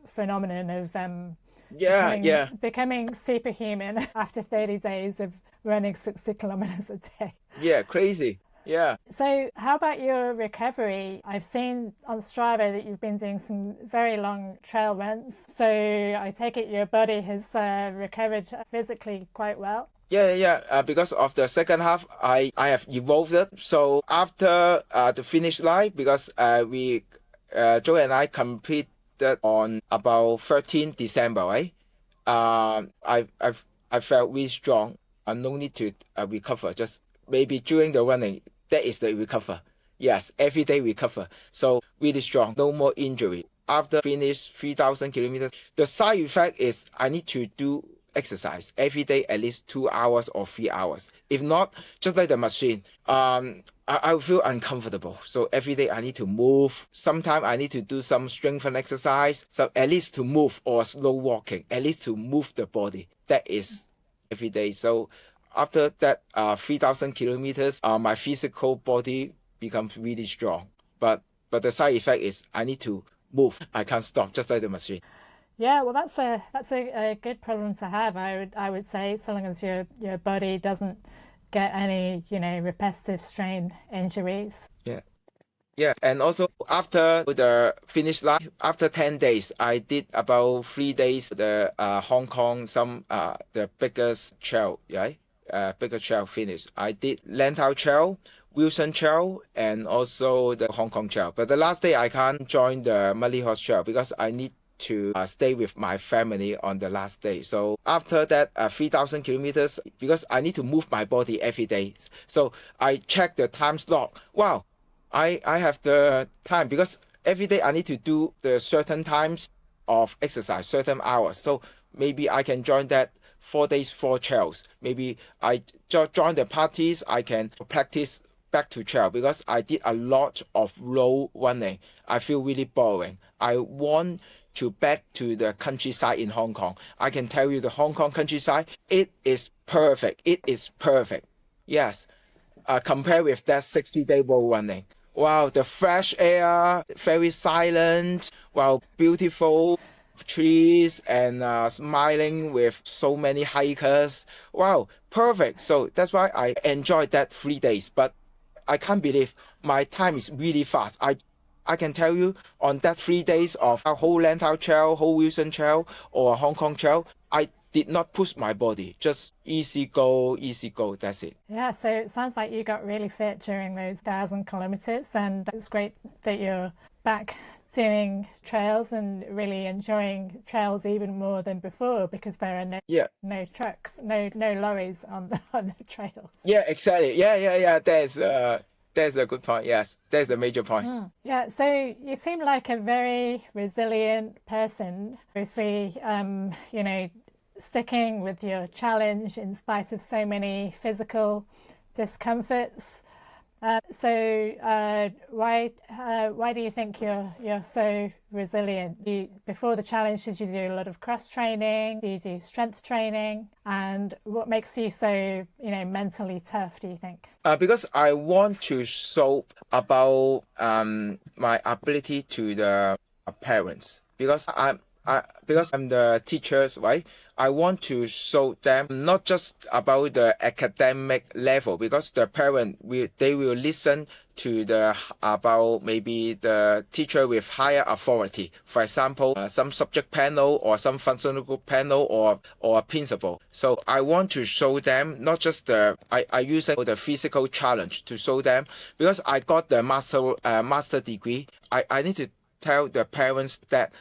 phenomenon of becoming superhuman after 30 days of running 60 kilometers a day. Yeah, crazy. Yeah. So how about your recovery? I've seen on Strava that you've been doing some very long trail runs. So I take it your body has recovered physically quite well. Yeah. Because of the second half, I have evolved it. So after the finish line, because Jo and I competed on about 13 December, right? I felt really strong. No need to recover. Just maybe during the running, that is the recover. Yes, every day recover. So really strong. No more injury. After finish 3,000 kilometers, the side effect is I need to do exercise every day at least 2 hours or 3 hours. If not, just like the machine, I will feel uncomfortable. So every day I need to move. Sometimes I need to do some strength and exercise. So at least to move or slow walking, at least to move the body. That is every day. So after that 3,000 kilometers, my physical body becomes really strong. But the side effect is I need to move. I can't stop, just like the machine. Yeah, well, that's a good problem to have. I would say, so long as your body doesn't get any repetitive strain injuries. Yeah, and also after the finish line, after 10 days, I did about 3 days the Hong Kong the biggest trail, right? Bigger trail finish. I did Lantau Trail, Wilson Trail, and also the Hong Kong Trail. But the last day I can't join the Muddy Horse Trail because I need to stay with my family on the last day. So after that 3,000 kilometers, because I need to move my body every day. So I check the time slot. Wow, I have the time because every day I need to do the certain times of exercise, certain hours. So maybe I can join that 4 days, 4 trails. Maybe I join the parties, I can practice back to trail because I did a lot of road running. I feel really boring. I want to back to the countryside in Hong Kong. I can tell you the Hong Kong countryside, it is perfect. It is perfect. Yes. Compared with that 60-day road running. Wow, the fresh air, very silent, wow, beautiful trees and smiling with so many hikers. Wow, perfect. So that's why I enjoyed that 3 days. But I can't believe my time is really fast. I can tell you on that 3 days of a whole Lantau Trail, whole Wilson Trail, or Hong Kong Trail, I did not push my body. Just easy go, that's it. Yeah, so it sounds like you got really fit during those 1,000 kilometers, and it's great that you're back doing trails and really enjoying trails even more than before because there are no trucks, no lorries on the trails. Yeah, exactly. Yeah. That's a good point. Yes, that's the major point. Yeah, so you seem like a very resilient person. Obviously, sticking with your challenge in spite of so many physical discomforts. So why do you think you're so resilient? Before the challenge, did you do a lot of cross training? Do you do strength training? And what makes you so mentally tough, do you think? Because I want to show about my ability to the parents. Because I'm the teachers, right? I want to show them not just about the academic level, because the parent they will listen to about maybe the teacher with higher authority. For example, some subject panel or some functional group panel or a principal. So I want to show them not just I use the physical challenge to show them, because I got the master degree. I need to tell the parents that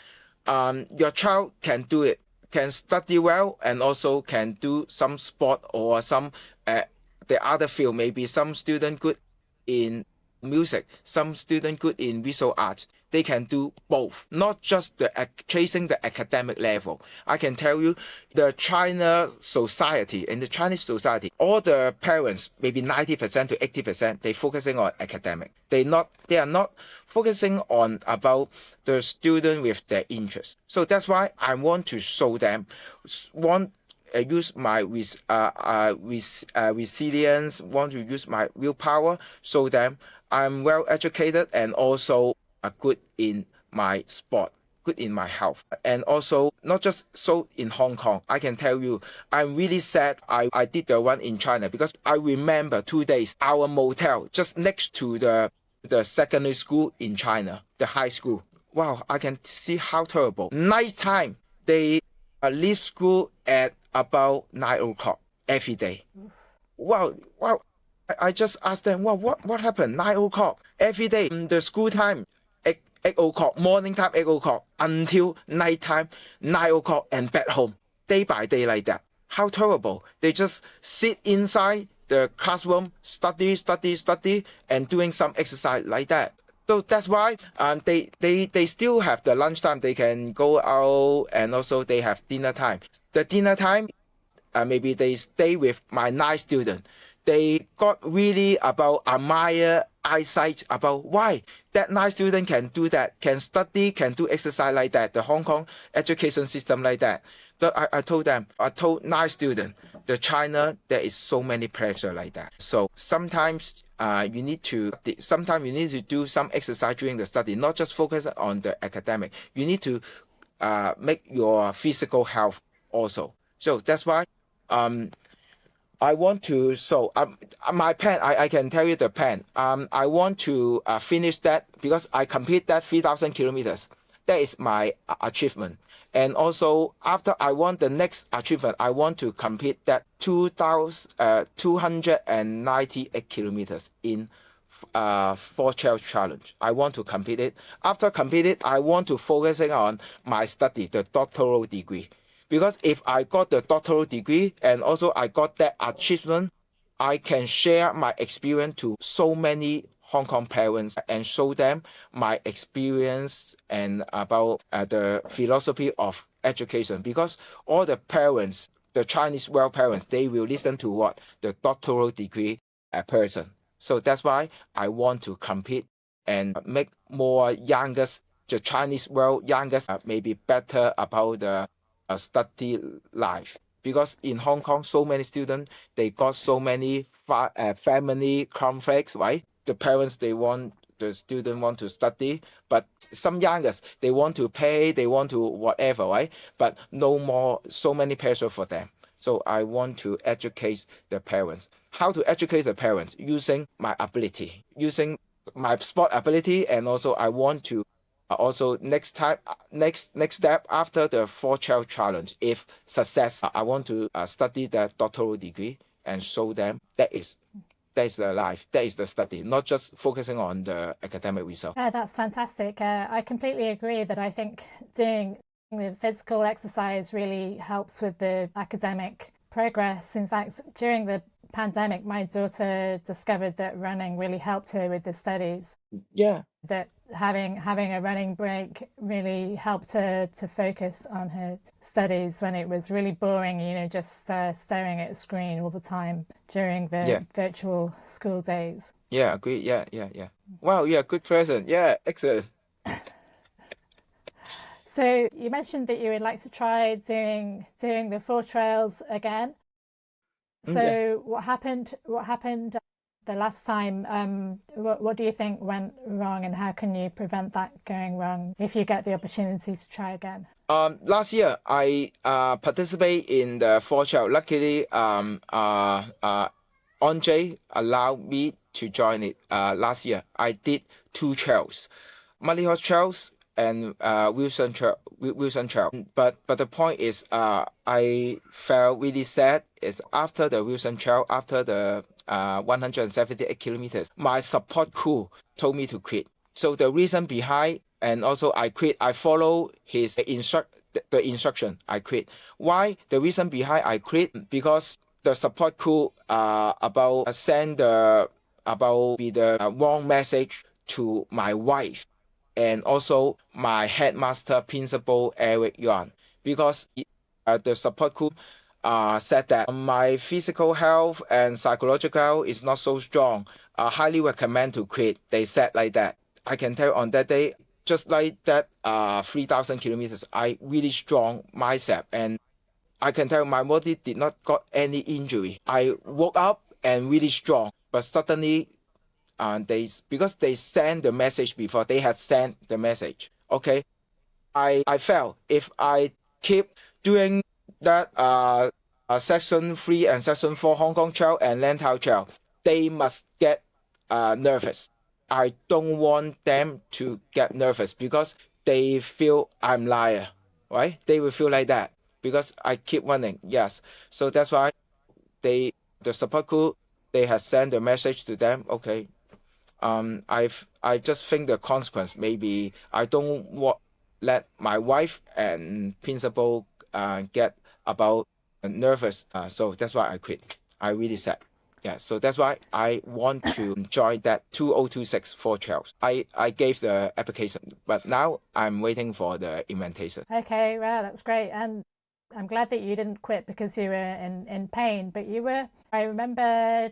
your child can do it, can study well, and also can do some sport or some the other field. Maybe some student good in music, some student good in visual art. They can do both, not just chasing the academic level. I can tell you, in the Chinese society, all the parents, maybe 90% to 80%, they focusing on academic. They are not focusing on about the student with their interest. So that's why I want to show them, use my resilience, want to use my willpower, so that I'm well educated and also good in my sport, good in my health. And also, not just so in Hong Kong, I can tell you, I'm really sad I did the one in China, because I remember 2 days, our motel just next to the secondary school in China, the high school. Wow, I can see how terrible. Nighttime, they leave school at about 9 o'clock every day. Wow, wow. I just asked them, well, what happened? 9 o'clock every day. The school time, 8 o'clock, morning time, 8 o'clock, until night time, 9 o'clock, and back home. Day by day like that. How terrible. They just sit inside the classroom, study, and doing some exercise like that. So that's why they still have the lunchtime. They can go out, and also they have dinner time. The dinner time, maybe they stay with my 9 students. They got really about admire eyesight about why that 9 student can do that, can study, can do exercise like that, the Hong Kong education system like that. But I told them, I told 9 students, the China, there is so many pressure like that. So sometimes you need to do some exercise during the study, not just focus on the academic. You need to make your physical health also. So that's why I want to, my plan, I can tell you the plan. I want to finish that, because I complete that 3,000 kilometers. That is my achievement. And also, after I want the next achievement, I want to complete that 298 kilometers in 4 Trails Challenge. I want to complete it. After complete it, I want to focusing on my study, the doctoral degree. Because if I got the doctoral degree and also I got that achievement, I can share my experience to so many Hong Kong parents and show them my experience and about the philosophy of education. Because all the parents, the Chinese world parents, they will listen to what? The doctoral degree person. So that's why I want to compete and make more youngest, the Chinese world youngest, maybe better about the study life. Because in Hong Kong, so many students, they got so many family conflicts, right? The parents, the student want to study, but some youngest, they want to pay, they want to whatever, right? But no more, so many pressure for them. So I want to educate the parents. How to educate the parents? Using my ability, using my sport ability, and also I want to also next step after the 4 Trails Challenge, if success, I want to study the doctoral degree and show them that is the life, that is the study, not just focusing on the academic result. Yeah, that's fantastic. I completely agree that I think doing the physical exercise really helps with the academic progress. In fact, during the pandemic, my daughter discovered that running really helped her with the studies. Yeah. That having a running break really helped her to focus on her studies when it was really boring, just staring at a screen all the time during the virtual school days. Yeah, agree. Yeah. Wow, yeah, good present. Yeah, excellent. So you mentioned that you would like to try doing the 4 Trails again. So what happened the last time? What do you think went wrong, and how can you prevent that going wrong if you get the opportunity to try again? Last year I participate in the 4 Trails. Luckily, Andre allowed me to join it. Last year I did 2 trails, Muddy Horse Trails and Wilson Trail. But the point is, I felt really sad. Is after the Wilson Trail, after the 178 kilometers, my support crew told me to quit. So the reason behind, and also I quit. I follow his instruction. I quit. Why? The reason behind I quit, because the support crew send the wrong message to my wife and also my headmaster principal Eric Yuan, because the support crew said that my physical health and psychological is not so strong. I highly recommend to quit. They said like that. I can tell on that day, just like that 3,000 kilometers, I really strong myself, and I can tell my body did not got any injury. I woke up and really strong, but suddenly because they sent the message before, they had sent the message. Okay, I felt if I keep doing that section 3 and section 4 Hong Kong trail and Lantau trail, they must get nervous. I don't want them to get nervous because they feel I'm liar, right? They will feel like that because I keep running. Yes, so that's why the support crew, they have sent a message to them. Okay, I just think the consequence maybe I don't let my wife and principal get about nervous. So that's why I quit. I really sad. Yeah, so that's why I want to join that 2026 4 trails. I gave the application, but now I'm waiting for the invitation. Okay, wow, that's great. And I'm glad that you didn't quit because you were in pain, but you were, I remember,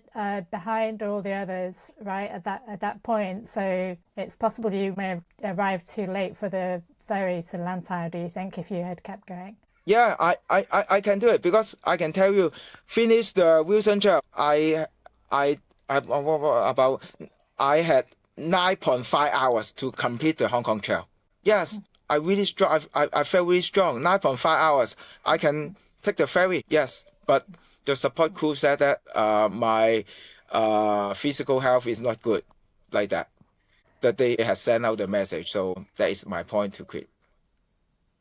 behind all the others, right, at that point. So it's possible you may have arrived too late for the ferry to Lantau, do you think, if you had kept going? Yeah, I can do it because I can tell you, finish the Wilson Trail. I about I had 9.5 hours to complete the Hong Kong Trail. Yes, I really strong. I felt really strong. 9.5 hours. I can take the ferry. Yes, but the support crew said that my physical health is not good, like that. That they had sent out the message. So that is my point to quit.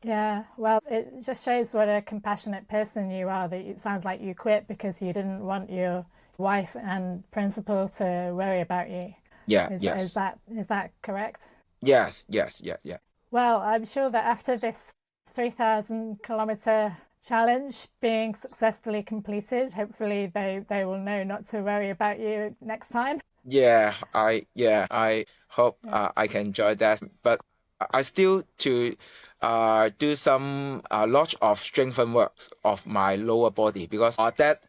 Yeah, well, it just shows what a compassionate person you are, that it sounds like you quit because you didn't want your wife and principal to worry about you. Yeah, Is that correct? Yes. Well, I'm sure that after this 3,000-kilometer challenge being successfully completed, hopefully they will know not to worry about you next time. Yeah, I hope I can enjoy that, but I still to do some lot of strengthen works of my lower body because that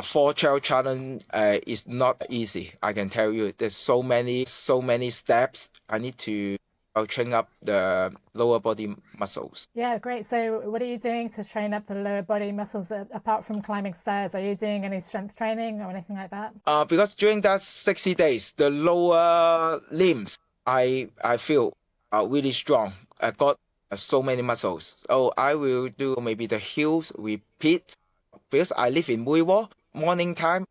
4 trail challenge is not easy. I can tell you, there's so many steps. I need to train up the lower body muscles. Yeah, great. So what are you doing to train up the lower body muscles apart from climbing stairs? Are you doing any strength training or anything like that? Because during that 60 days, the lower limbs, I feel really strong. I got so many muscles. So I will do maybe the heels repeat because I live in Mui Wo. Morning time,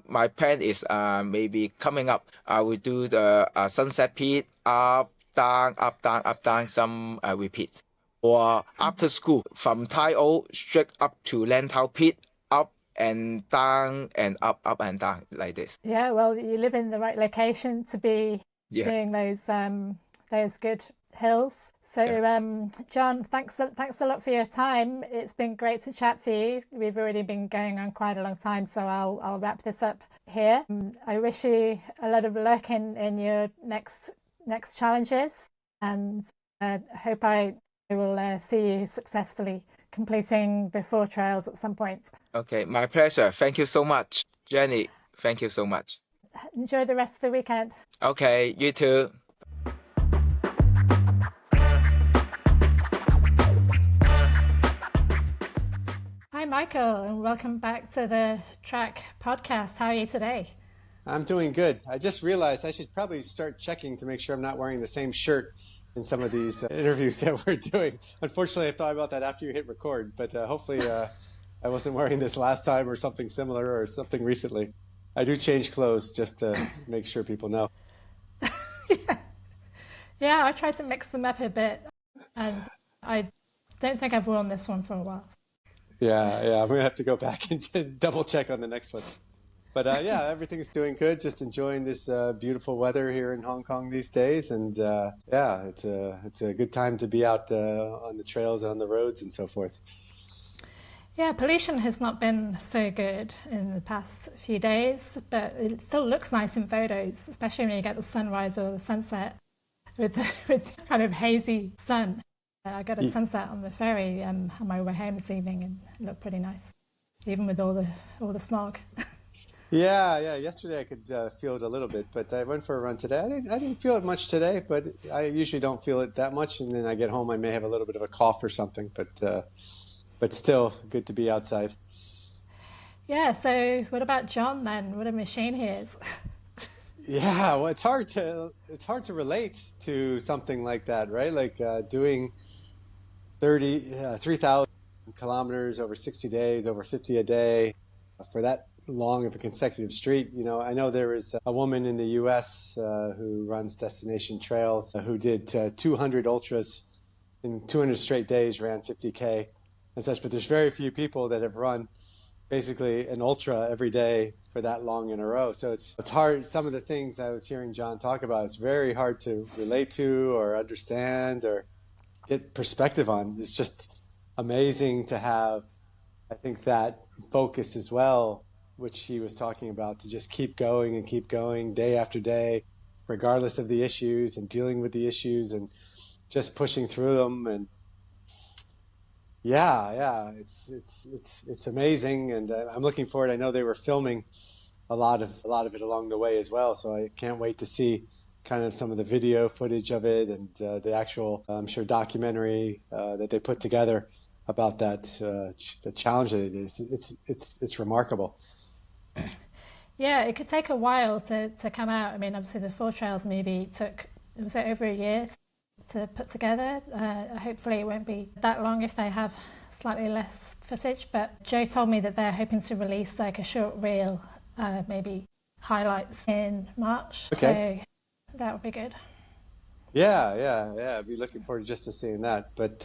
my plan is maybe coming up. I will do the sunset pit, up, down, up, down, up, down, some repeats. Or after school, from Tai O straight up to Lantau pit, up and down and up and down like this. Yeah, well, you live in the right location to be doing those good hills. So, John, thanks a lot for your time. It's been great to chat to you. We've already been going on quite a long time, so I'll wrap this up here. I wish you a lot of luck in your next challenges, and hope I will see you successfully completing the 4 trails at some point. Okay, my pleasure. Thank you so much, Jenny. Thank you so much. Enjoy the rest of the weekend. Okay, you too. Hi, Michael, and welcome back to the TRAHK podcast. How are you today? I'm doing good. I just realized I should probably start checking to make sure I'm not wearing the same shirt in some of these interviews that we're doing. Unfortunately, I thought about that after you hit record, but hopefully I wasn't wearing this last time or something similar or something recently. I do change clothes just to make sure people know. Yeah, I try to mix them up a bit, and I don't think I've worn this one for a while. Yeah, I'm going to have to go back and double check on the next one. But everything's doing good. Just enjoying this beautiful weather here in Hong Kong these days. And it's a good time to be out on the trails, on the roads and so forth. Yeah, pollution has not been so good in the past few days, but it still looks nice in photos, especially when you get the sunrise or the sunset with kind of hazy sun. I got a sunset on the ferry on my way home this evening, and it looked pretty nice, even with all the smog. Yeah. Yesterday I could feel it a little bit, but I went for a run today. I didn't feel it much today, but I usually don't feel it that much. And then I get home, I may have a little bit of a cough or something. But but still good to be outside. Yeah, so what about John then? What a machine he is. Yeah, well, it's hard to relate to something like that, right? Like doing 3,000 kilometers over 60 days, over 50 a day for that long of a consecutive streak. I know there is a woman in the US who runs Destination Trails who did 200 ultras in 200 straight days, ran 50K and such, but there's very few people that have run basically an ultra every day for that long in a row. So it's hard. Some of the things I was hearing John talk about, it's very hard to relate to or understand or get perspective on. It's just amazing to have, I think, that focus as well, which he was talking about, to just keep going and keep going day after day, regardless of the issues, and dealing with the issues and just pushing through them. And yeah, it's amazing, and I'm looking forward. I know they were filming a lot of it along the way as well, so I can't wait to see kind of some of the video footage of it and the actual, I'm sure, documentary that they put together about that the challenge that it is. It's remarkable. Yeah, it could take a while to come out. I mean, obviously the Four Trails movie was it over a year to put together. Hopefully it won't be that long if they have slightly less footage, but Jo told me that they're hoping to release like a short reel, maybe highlights in March. Okay. So that would be good. Yeah. I'd be looking forward just to seeing that. But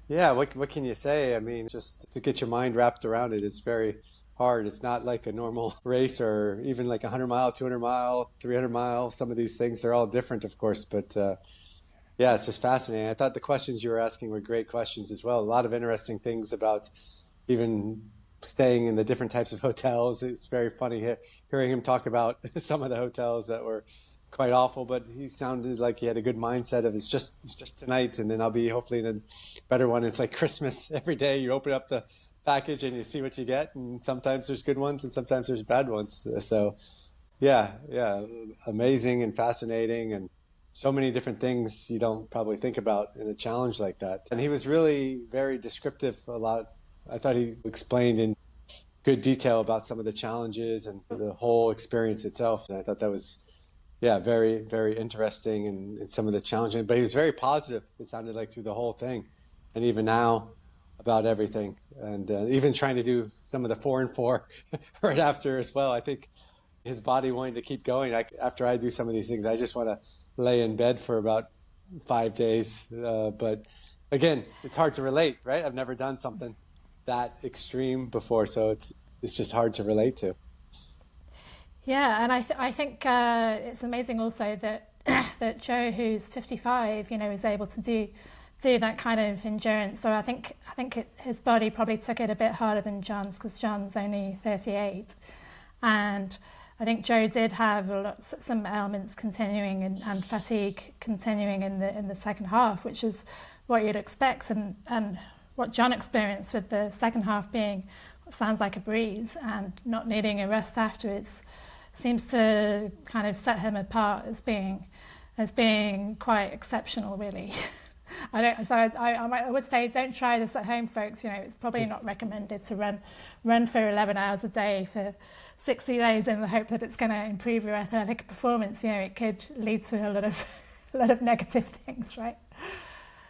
yeah, what can you say? I mean, just to get your mind wrapped around it is very hard. It's not like a normal race or even like 100 mile, 200 mile, 300 mile. Some of these things are all different, of course, but yeah, it's just fascinating. I thought the questions you were asking were great questions as well. A lot of interesting things about even staying in the different types of hotels. It's very funny hearing him talk about some of the hotels that were quite awful, but he sounded like he had a good mindset of it's just tonight, and then I'll be hopefully in a better one. It's like Christmas. Every day you open up the package and you see what you get, and sometimes there's good ones and sometimes there's bad ones. So yeah, amazing and fascinating, and so many different things you don't probably think about in a challenge like that. And he was really very descriptive a lot. I thought he explained in good detail about some of the challenges and the whole experience itself. And I thought that was, yeah, very, very interesting, and some of the challenges. But he was very positive, it sounded like, through the whole thing. And even now about everything. And even trying to do some of the 4 and 4 right after as well. I think his body wanting to keep going. After I do some of these things, I just want to lay in bed for about 5 days. But again, it's hard to relate, right? I've never done something that extreme before, so it's just hard to relate to. Yeah, and I think it's amazing also that that Jo, who's 55, is able to do that kind of endurance. So I think his body probably took it a bit harder than John's, because John's only 38, and I think Jo did have some ailments continuing and fatigue continuing in the second half, which is what you'd expect, and what John experienced, with the second half being what sounds like a breeze and not needing a rest afterwards, seems to kind of set him apart as being quite exceptional, really. I would say don't try this at home, folks. It's probably not recommended to run for 11 hours a day for 60 days in the hope that it's going to improve your athletic performance. It could lead to a lot of negative things, right?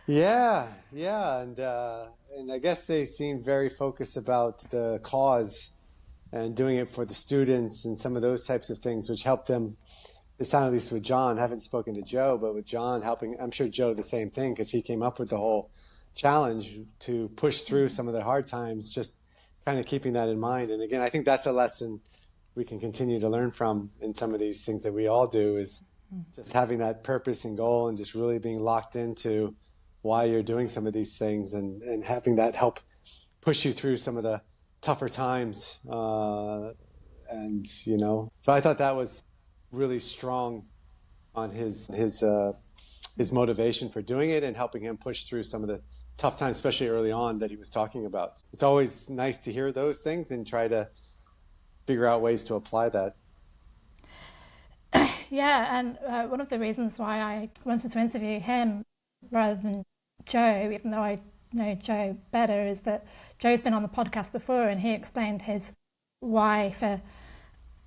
Yeah, and I guess they seemed very focused about the cause and doing it for the students and some of those types of things, which helped them. It sounded, at least with John, haven't spoken to Jo, but with John helping, I'm sure Jo the same thing, because he came up with the whole challenge to push through some of the hard times, just kind of keeping that in mind. And again, I think that's a lesson we can continue to learn from in some of these things that we all do, is just having that purpose and goal and just really being locked into why you're doing some of these things, and having that help push you through some of the tougher times. And, so I thought that was really strong on his motivation for doing it and helping him push through some of the tough times, especially early on, that he was talking about. It's always nice to hear those things and try to figure out ways to apply that. Yeah, and one of the reasons why I wanted to interview him rather than Jo, even though I know Jo better is that Jo's been on the podcast before, and he explained his why for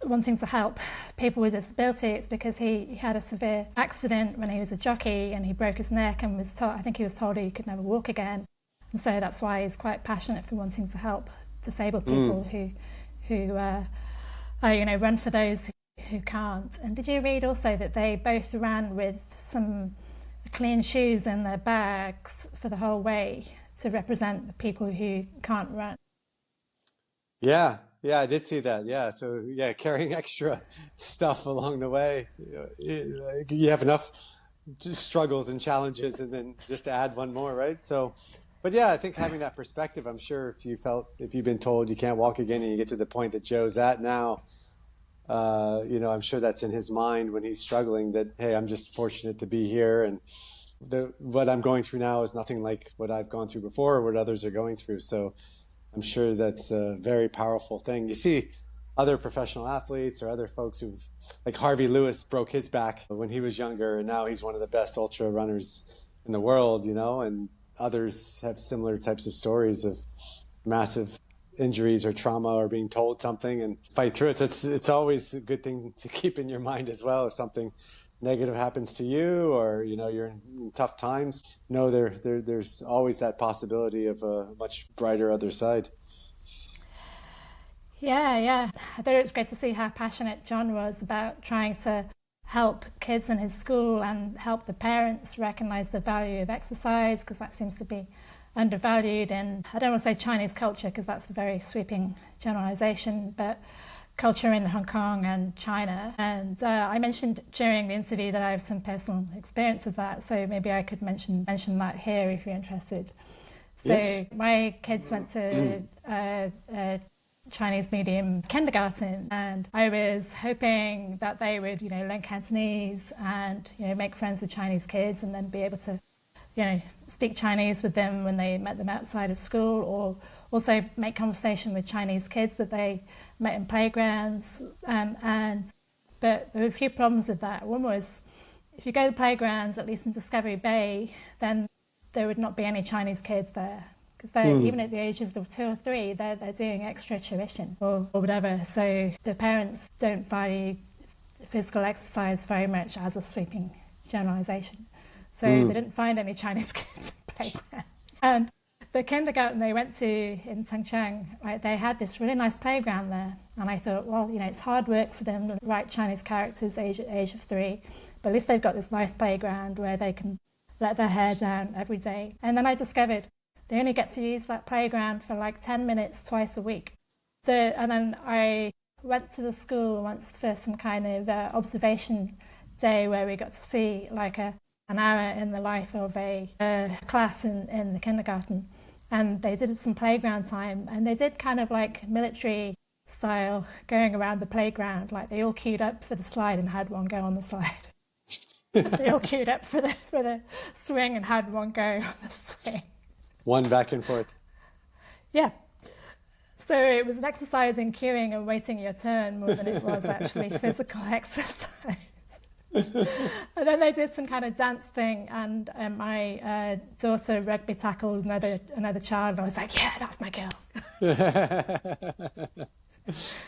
wanting to help people with disability. It's because he had a severe accident when he was a jockey, and he broke his neck and was told, I think he was told he could never walk again. And so that's why he's quite passionate for wanting to help disabled people who run for those who can't. And did you read also that they both ran with some clean shoes in their bags for the whole way to represent the people who can't run? Yeah, I did see that. Yeah, so yeah, carrying extra stuff along the way. You have enough struggles and challenges, and then just to add one more, right? So, but yeah, I think having that perspective, I'm sure if you've been told you can't walk again and you get to the point that Jo's at now, I'm sure that's in his mind when he's struggling, that, hey, I'm just fortunate to be here, and what I'm going through now is nothing like what I've gone through before or what others are going through. So I'm sure that's a very powerful thing. You see other professional athletes or other folks like Harvey Lewis broke his back when he was younger, and now he's one of the best ultra runners in the world, and others have similar types of stories of massive injuries or trauma or being told something and fight through it. So it's always a good thing to keep in your mind as well. If something negative happens to you, or you're in tough times, there's always that possibility of a much brighter other side. Yeah. I thought it was great to see how passionate John was about trying to help kids in his school and help the parents recognize the value of exercise, because that seems to be undervalued in, I don't want to say Chinese culture because that's a very sweeping generalization, but culture in Hong Kong and China. And I mentioned during the interview that I have some personal experience of that, so maybe I could mention that here if you're interested. So yes. My kids went to a Chinese medium kindergarten, and I was hoping that they would, learn Cantonese and, make friends with Chinese kids and then be able to, speak Chinese with them when they met them outside of school, or also make conversation with Chinese kids that they met in playgrounds. But there were a few problems with that. One was, if you go to playgrounds, at least in Discovery Bay, then there would not be any Chinese kids there, because even at the ages of 2 or 3, they're doing extra tuition or whatever. So the parents don't value physical exercise very much, as a sweeping generalization. So they didn't find any Chinese kids in playgrounds. And the kindergarten they went to in Changcheng, right, they had this really nice playground there. And I thought, well, it's hard work for them to write Chinese characters age of 3, but at least they've got this nice playground where they can let their hair down every day. And then I discovered they only get to use that playground for like 10 minutes twice a week. And then I went to the school once for some kind of observation day where we got to see like an hour in the life of a class in the kindergarten. And they did some playground time, and they did kind of like military style going around the playground, like they all queued up for the slide and had one go on the slide. They all queued up for the swing and had one go on the swing. One back and forth. Yeah. So it was an exercise in queuing and waiting your turn more than it was actually physical exercise. And then they did some kind of dance thing, and my daughter rugby tackled another child, and I was like, yeah, that's my girl.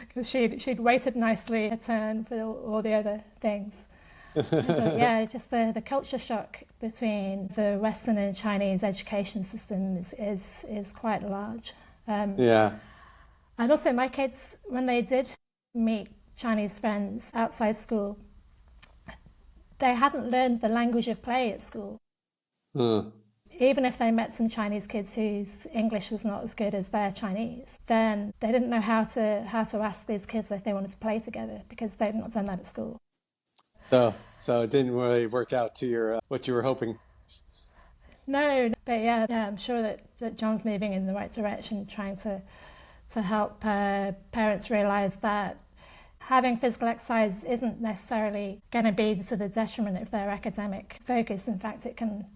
Because she'd waited nicely her turn for all the other things. But yeah, just the culture shock between the Western and Chinese education system is quite large. Yeah. And also my kids, when they did meet Chinese friends outside school, they hadn't learned the language of play at school. Even if they met some Chinese kids whose English was not as good as their Chinese, then they didn't know how to ask these kids if they wanted to play together, because they'd not done that at school. So it didn't really work out to your what you were hoping. No, but yeah, I'm sure that John's moving in the right direction, trying to help parents realise that having physical exercise isn't necessarily going to be to the detriment of their academic focus. In fact, it can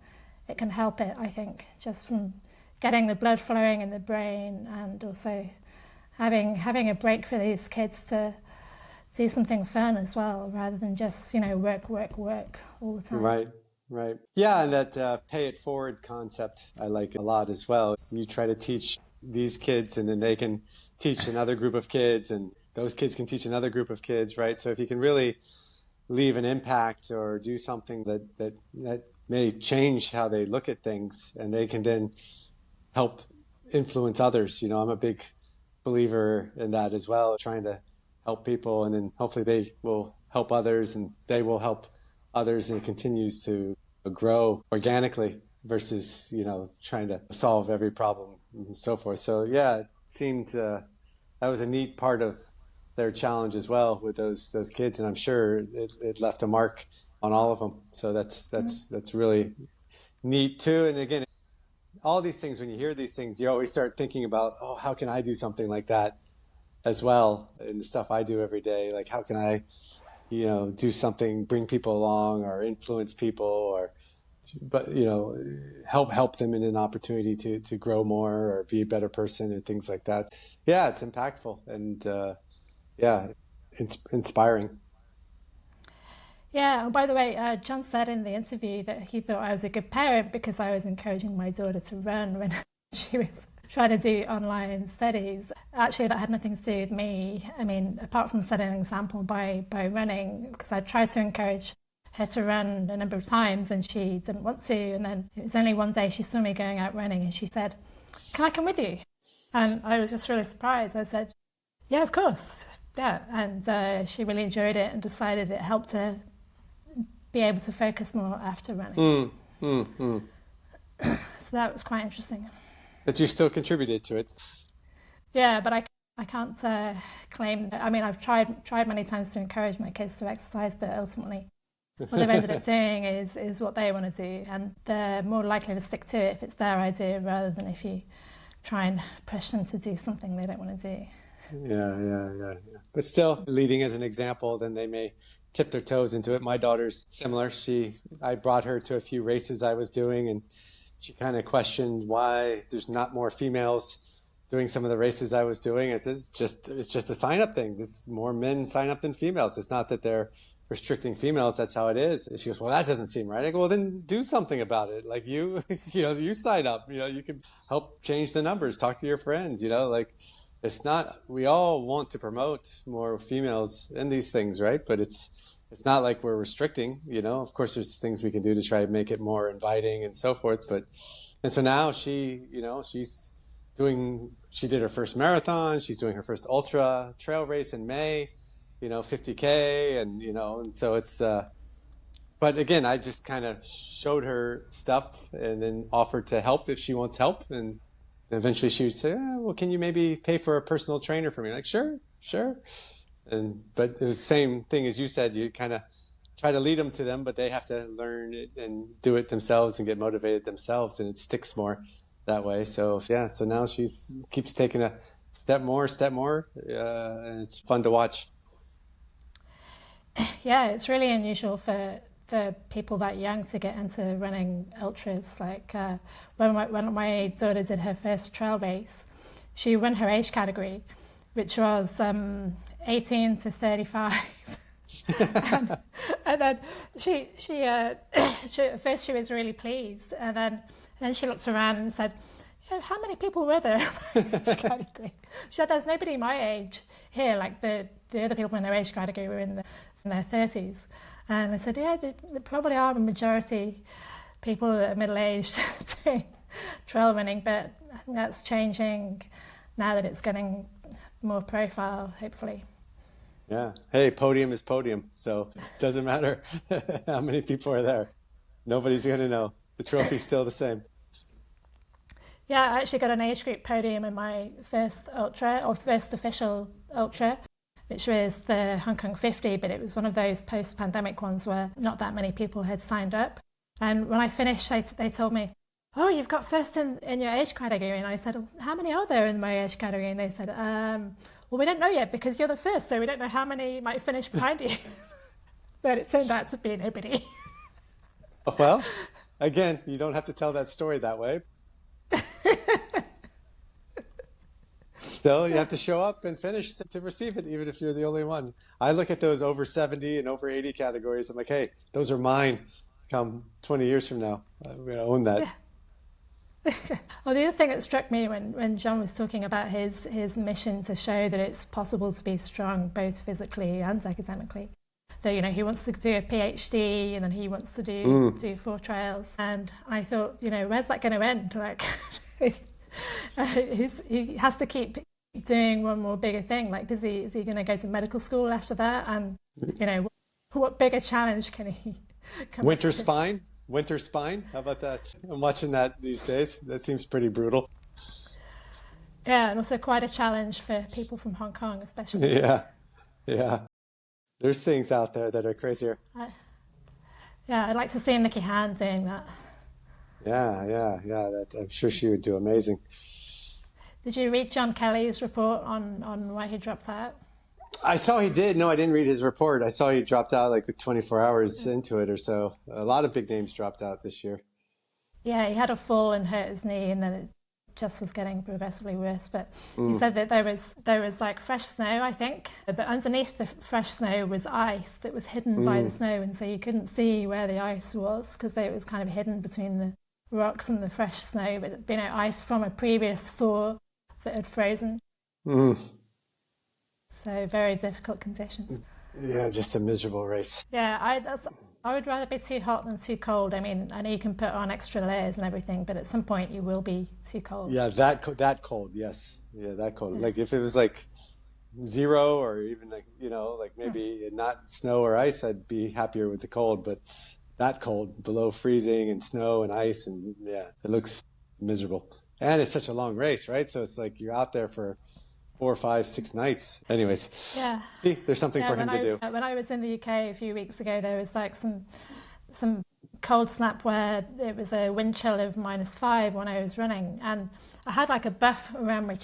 help it, I think, just from getting the blood flowing in the brain, and also having a break for these kids to do something fun as well, rather than just work all the time. Right. Right. Yeah, and that pay it forward concept I like a lot as well. So you try to teach these kids, and then they can teach another group of kids, and those kids can teach another group of kids, right? So if you can really leave an impact or do something that may change how they look at things, and they can then help influence others. I'm a big believer in that as well, trying to help people, and then hopefully they will help others, and they will help others, and it continues to grow organically versus trying to solve every problem and so forth. So yeah, it seemed that was a neat part of their challenge as well with those kids, and I'm sure it left a mark on all of them. So that's really neat too. And again, all these things, when you hear these things, you always start thinking about, oh, how can I do something like that as well in the stuff I do every day? Like, how can I do something, bring people along or influence people, but help them in an opportunity to grow more or be a better person and things like that. Yeah, it's impactful and inspiring. Yeah, and by the way, John said in the interview that he thought I was a good parent because I was encouraging my daughter to run when she was trying to do online studies. Actually, that had nothing to do with me. I mean, apart from setting an example by running, because I tried to encourage her to run a number of times and she didn't want to. And then it was only one day she saw me going out running and she said, "Can I come with you?" And I was just really surprised. I said, "Yeah, of course." Yeah. And she really enjoyed it and decided it helped her be able to focus more after running. So that was quite interesting. But you still contributed to it. Yeah, but I can't claim. I mean, I've tried many times to encourage my kids to exercise, but ultimately, what they've ended up doing is what they want to do, and they're more likely to stick to it if it's their idea rather than if you try and push them to do something they don't want to do. Yeah. But still, leading as an example, then they may tip their toes into it. My daughter's similar. I brought her to a few races I was doing, and she kind of questioned why there's not more females doing some of the races I was doing. I said, it's just a sign-up thing. There's more men sign up than females. It's not that they're restricting females. That's how it is. And she goes, "Well, that doesn't seem right." I go, "Well, then do something about it. Like you sign up. You can help change the numbers. Talk to your friends. It's not. We all want to promote more females in these things, right? But it's not like we're restricting. Of course, there's things we can do to try to make it more inviting and so forth. And so now she did her first marathon. She's doing her first ultra trail race in May. 50K, and so it's. But again, I just kind of showed her stuff and then offered to help if she wants help, and eventually she would say, "Well, can you maybe pay for a personal trainer for me?" Like, sure. But it was the same thing as you said. You kind of try to lead them to them, but they have to learn it and do it themselves and get motivated themselves, and it sticks more that way. So yeah, so now keeps taking a step more, and it's fun to watch. Yeah, it's really unusual for people that young to get into running ultras. Like when my daughter did her first trail race, she won her age category, which was 18 to 35. and then she at first she was really pleased, and then she looked around and said, "How many people were there in my age category?" She said, "There's nobody my age here. Like the other people in their age category were in their 30s." And I said, "Yeah, there probably are a majority people that are middle-aged doing trail running, but I think that's changing now that it's getting more profile, hopefully." Yeah. Hey, podium is podium. So it doesn't matter how many people are there. Nobody's going to know. The trophy's still the same. Yeah, I actually got an age group podium in my first official ultra, which was the Hong Kong 50, but it was one of those post-pandemic ones where not that many people had signed up. And when I finished, they told me, "Oh, you've got first in your age category." And I said, "Oh, how many are there in my age category?" And they said, "Well, we don't know yet because you're the first, so we don't know how many might finish behind you." But it turned out to be nobody. Well, again, you don't have to tell that story that way. Still, you have to show up and finish to receive it, even if you're the only one. I look at those over 70 and over 80 categories. I'm like, hey, those are mine. come 20 years from now. We're going to own that. Yeah. Well, the other thing that struck me when John was talking about his mission to show that it's possible to be strong both physically and academically, that, you know, he wants to do a PhD and then he wants to do 4 trials, and I thought, you know, where's that going to end? Like, he has to keep doing one more bigger thing. Like, is he going to go to medical school after that? And, you know, what bigger challenge can he come Winter up with? spine. How about that? I'm watching that these days. That seems pretty brutal. Yeah, and also quite a challenge for people from Hong Kong, especially. Yeah. There's things out there that are crazier. Yeah, I'd like to see Nikki Han doing that. Yeah. That, I'm sure she would do amazing. Did you read John Kelly's report on why he dropped out? I saw he did. No, I didn't read his report. I saw he dropped out like 24 hours into it or so. A lot of big names dropped out this year. Yeah, he had a fall and hurt his knee, and then it just was getting progressively worse. But he said that there was like fresh snow, I think, but underneath the fresh snow was ice that was hidden by the snow, and so you couldn't see where the ice was because it was kind of hidden between the rocks and the fresh snow. But, you know, ice from a previous thaw that had frozen. So very difficult conditions. Yeah, just a miserable race. Yeah, I would rather be too hot than too cold. I mean, I know you can put on extra layers and everything, but at some point you will be too cold. Yeah, that cold, yes. Yeah, that cold. Like if it was like 0 or even like, you know, like maybe not snow or ice, I'd be happier with the cold. But that cold, below freezing and snow and ice, and yeah, it looks miserable. And it's such a long race, right? So it's like you're out there for 4, 5, 6 nights. Anyways, yeah. See, there's something for him to do. When I was in the UK a few weeks ago, there was like some cold snap where it was a wind chill of -5 when I was running, and I had like a buff around my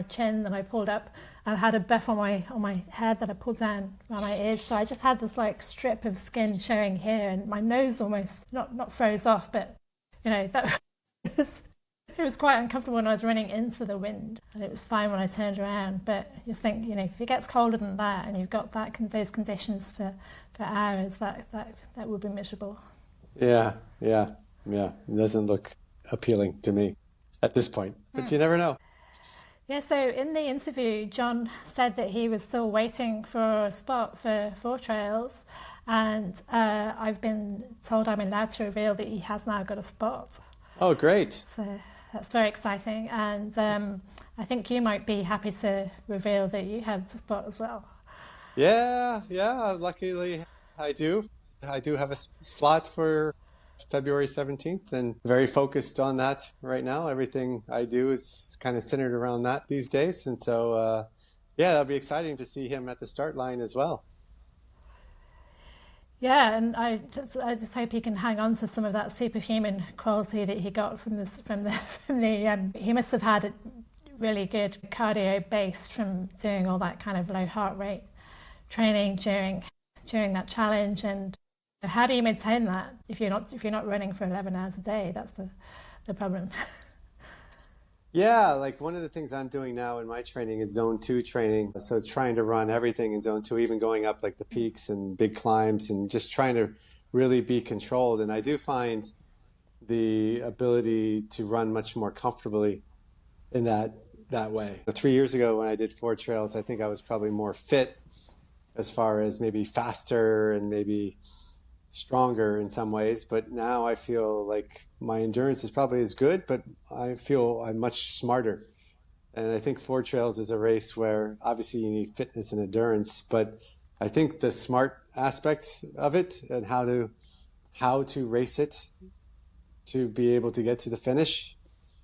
chin that I pulled up, and I had a buff on my head that I pulled down around my ears. So I just had this like strip of skin showing here, and my nose almost not froze off, but you know that was. It was quite uncomfortable when I was running into the wind, and it was fine when I turned around. But just think, you know, if it gets colder than that and you've got those conditions for hours, that would be miserable. Yeah. It doesn't look appealing to me at this point, but you never know. Yeah, so in the interview, John said that he was still waiting for a spot for 4 trials, and I've been told I'm allowed to reveal that he has now got a spot. Oh, great. So that's very exciting, and I think you might be happy to reveal that you have a spot as well. Yeah. Luckily, I do. I do have a slot for February 17th, and very focused on that right now. Everything I do is kind of centered around that these days, and so that'll be exciting to see him at the start line as well. Yeah, and I just hope he can hang on to some of that superhuman quality that he got from the he must have had a really good cardio base from doing all that kind of low heart rate training during that challenge. And how do you maintain that if you're not running for 11 hours a day? That's the problem. Yeah, like one of the things I'm doing now in my training is zone 2 training. So it's trying to run everything in zone 2, even going up like the peaks and big climbs, and just trying to really be controlled. And I do find the ability to run much more comfortably in that way. 3 years ago when I did 4 trails, I think I was probably more fit as far as maybe faster and maybe stronger in some ways, but now I feel like my endurance is probably as good, but I feel I'm much smarter. And I think 4 trails is a race where obviously you need fitness and endurance, but I think the smart aspect of it and how to race it to be able to get to the finish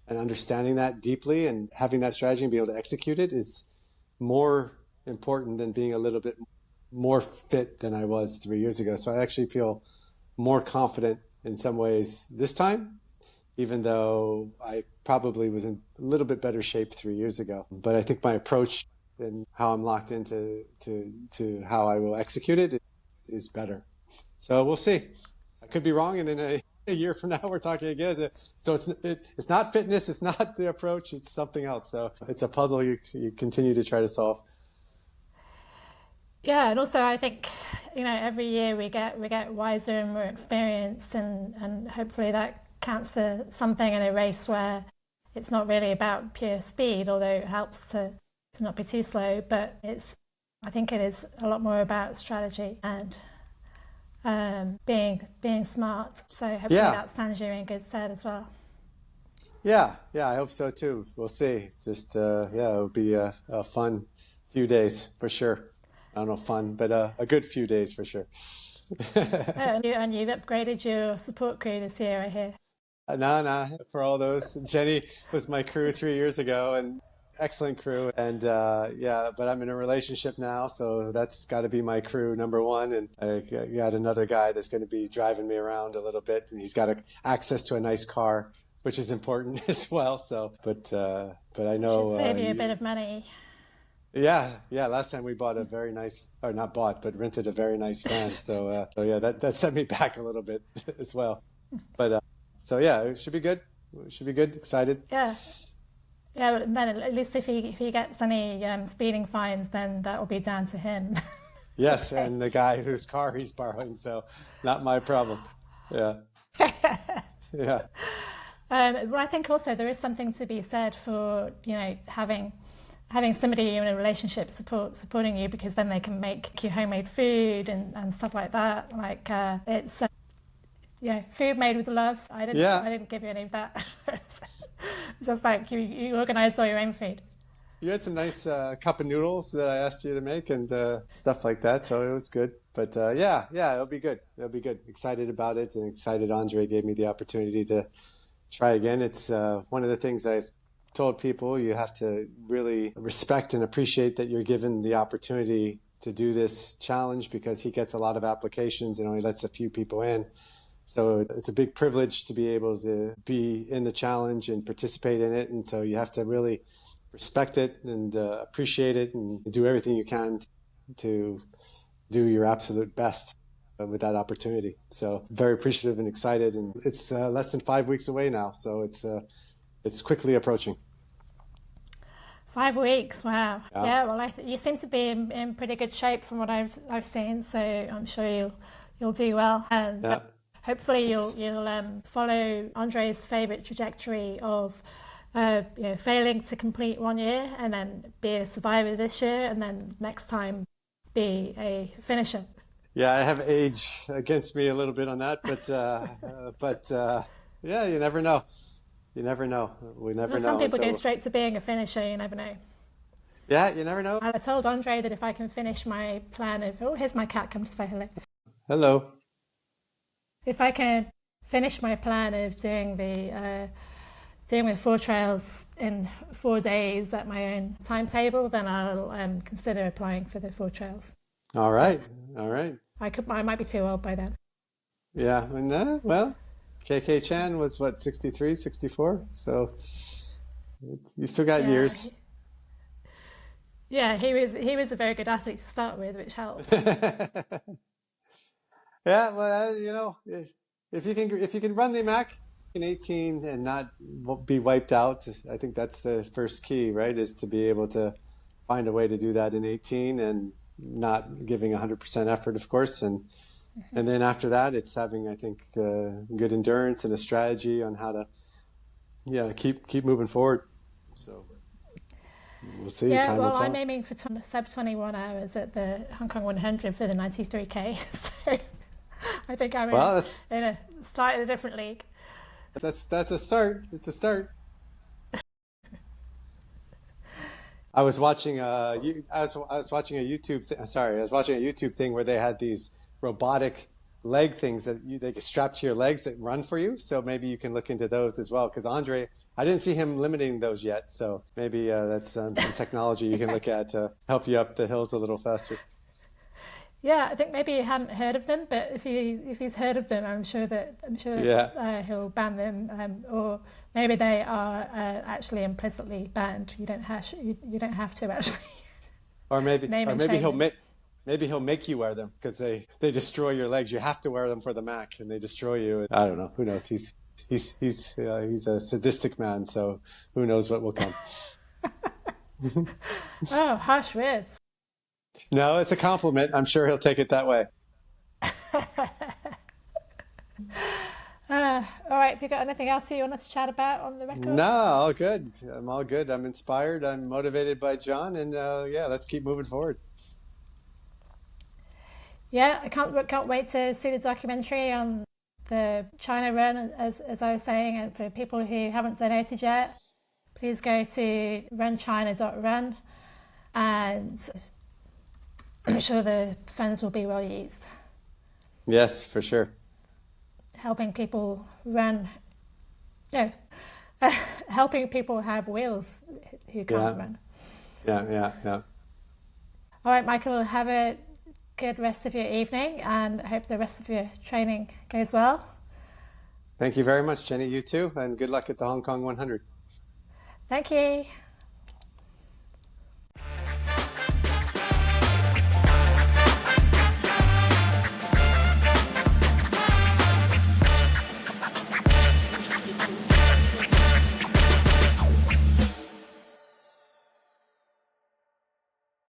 and understanding that deeply and having that strategy and be able to execute it is more important than being a little bit more fit than I was 3 years ago. So I actually feel more confident in some ways this time, even though I probably was in a little bit better shape 3 years ago. But I think my approach and how I'm locked into to how I will execute it is better. So we'll see. I could be wrong, and then a year from now we're talking again. So it's not fitness, it's not the approach, it's something else. So it's a puzzle you continue to try to solve. Yeah, and also I think, every year we get wiser and more experienced, and hopefully that counts for something in a race where it's not really about pure speed, although it helps to not be too slow. But I think it is a lot more about strategy and being smart. So hopefully that stands you in good stead as well. Yeah, I hope so too. We'll see. Just it'll be a fun few days for sure. I don't know, fun, but a good few days for sure. And you've upgraded your support crew this year, I hear. No, for all those. Jenny was my crew 3 years ago, and excellent crew. And but I'm in a relationship now, so that's got to be my crew number one. And I got another guy that's going to be driving me around a little bit, and he's got access to a nice car, which is important as well. So, but I know should save you a bit of money. Yeah. Last time we bought a very nice, or not bought, but rented a very nice van. So yeah, that set me back a little bit as well. But so yeah, it should be good. Excited. Yeah. But then at least if he gets any speeding fines, then that will be down to him. Yes, okay. And the guy whose car he's borrowing, so not my problem. Yeah. Yeah. But I think also there is something to be said for having somebody in a relationship supporting you, because then they can make you homemade food and stuff like that. Like it's food made with love. I didn't give you any of that. Just like you organize all your own food. You had some nice cup of noodles that I asked you to make and stuff like that, so it was good. But yeah, it'll be good. Excited about it, and excited Andre gave me the opportunity to try again. It's one of the things I've told people. You have to really respect and appreciate that you're given the opportunity to do this challenge, because he gets a lot of applications and only lets a few people in. So it's a big privilege to be able to be in the challenge and participate in it. And so you have to really respect it and appreciate it, and do everything you can to do your absolute best with that opportunity. So very appreciative and excited. And it's less than 5 weeks away now. So it's quickly approaching. 5 weeks, wow. Yeah, well, you seem to be in pretty good shape from what I've seen. So I'm sure you'll do well. And hopefully you'll follow Andre's favourite trajectory of failing to complete 1 year, and then be a survivor this year, and then next time be a finisher. Yeah, I have age against me a little bit on that, but yeah, you never know. We never know. Some people go straight to being a finisher. You never know. Yeah, you never know. I told Andre that if I can finish my plan of... Oh, here's my cat come to say hello. Hello. If I can finish my plan of doing the 4 trails in 4 days at my own timetable, then I'll consider applying for the 4 trails. All right. I might be too old by then. Yeah, and well, KK Chan was what, 63, 64? So you still got years. Yeah, he was a very good athlete to start with, which helped. Yeah, well, if you can run the MAC in 18 and not be wiped out, I think that's the first key, right? Is to be able to find a way to do that in 18 and not giving 100% effort, of course, and then after that, it's having, I think, good endurance and a strategy on how to, keep moving forward. So we'll see. Yeah, Time will tell. I'm aiming for sub 21 hours at the Hong Kong 100 for the 93K. So I think I'm in a slightly different league. That's a start. It's a start. I was watching a YouTube thing where they had these robotic leg things that they can strap to your legs that run for you. So maybe you can look into those as well. Because Andre, I didn't see him limiting those yet. So maybe that's some technology you can look at to help you up the hills a little faster. Yeah, I think maybe he hadn't heard of them, but if he's heard of them, I'm sure he'll ban them, or maybe they are actually implicitly banned. You don't have to actually. Or maybe he'll make you wear them, because they destroy your legs. You have to wear them for the MAC, and they destroy you. I don't know. Who knows? He's a sadistic man, so who knows what will come. Oh, harsh words. No, it's a compliment. I'm sure he'll take it that way. All right, have you got anything else you want us to chat about on the record? No, all good. I'm all good. I'm inspired. I'm motivated by John, and yeah, let's keep moving forward. Yeah, I can't wait to see the documentary on the China run, as I was saying, and for people who haven't donated yet, please go to runchina.run, and I'm sure the funds will be well used. Yes, for sure. Helping people run, no, helping people have wheels who can't Yeah, run. yeah. All right, Michael, have a good rest of your evening, and I hope the rest of your training goes well. Thank you very much, Jenny. You too, and good luck at the Hong Kong 100. Thank you.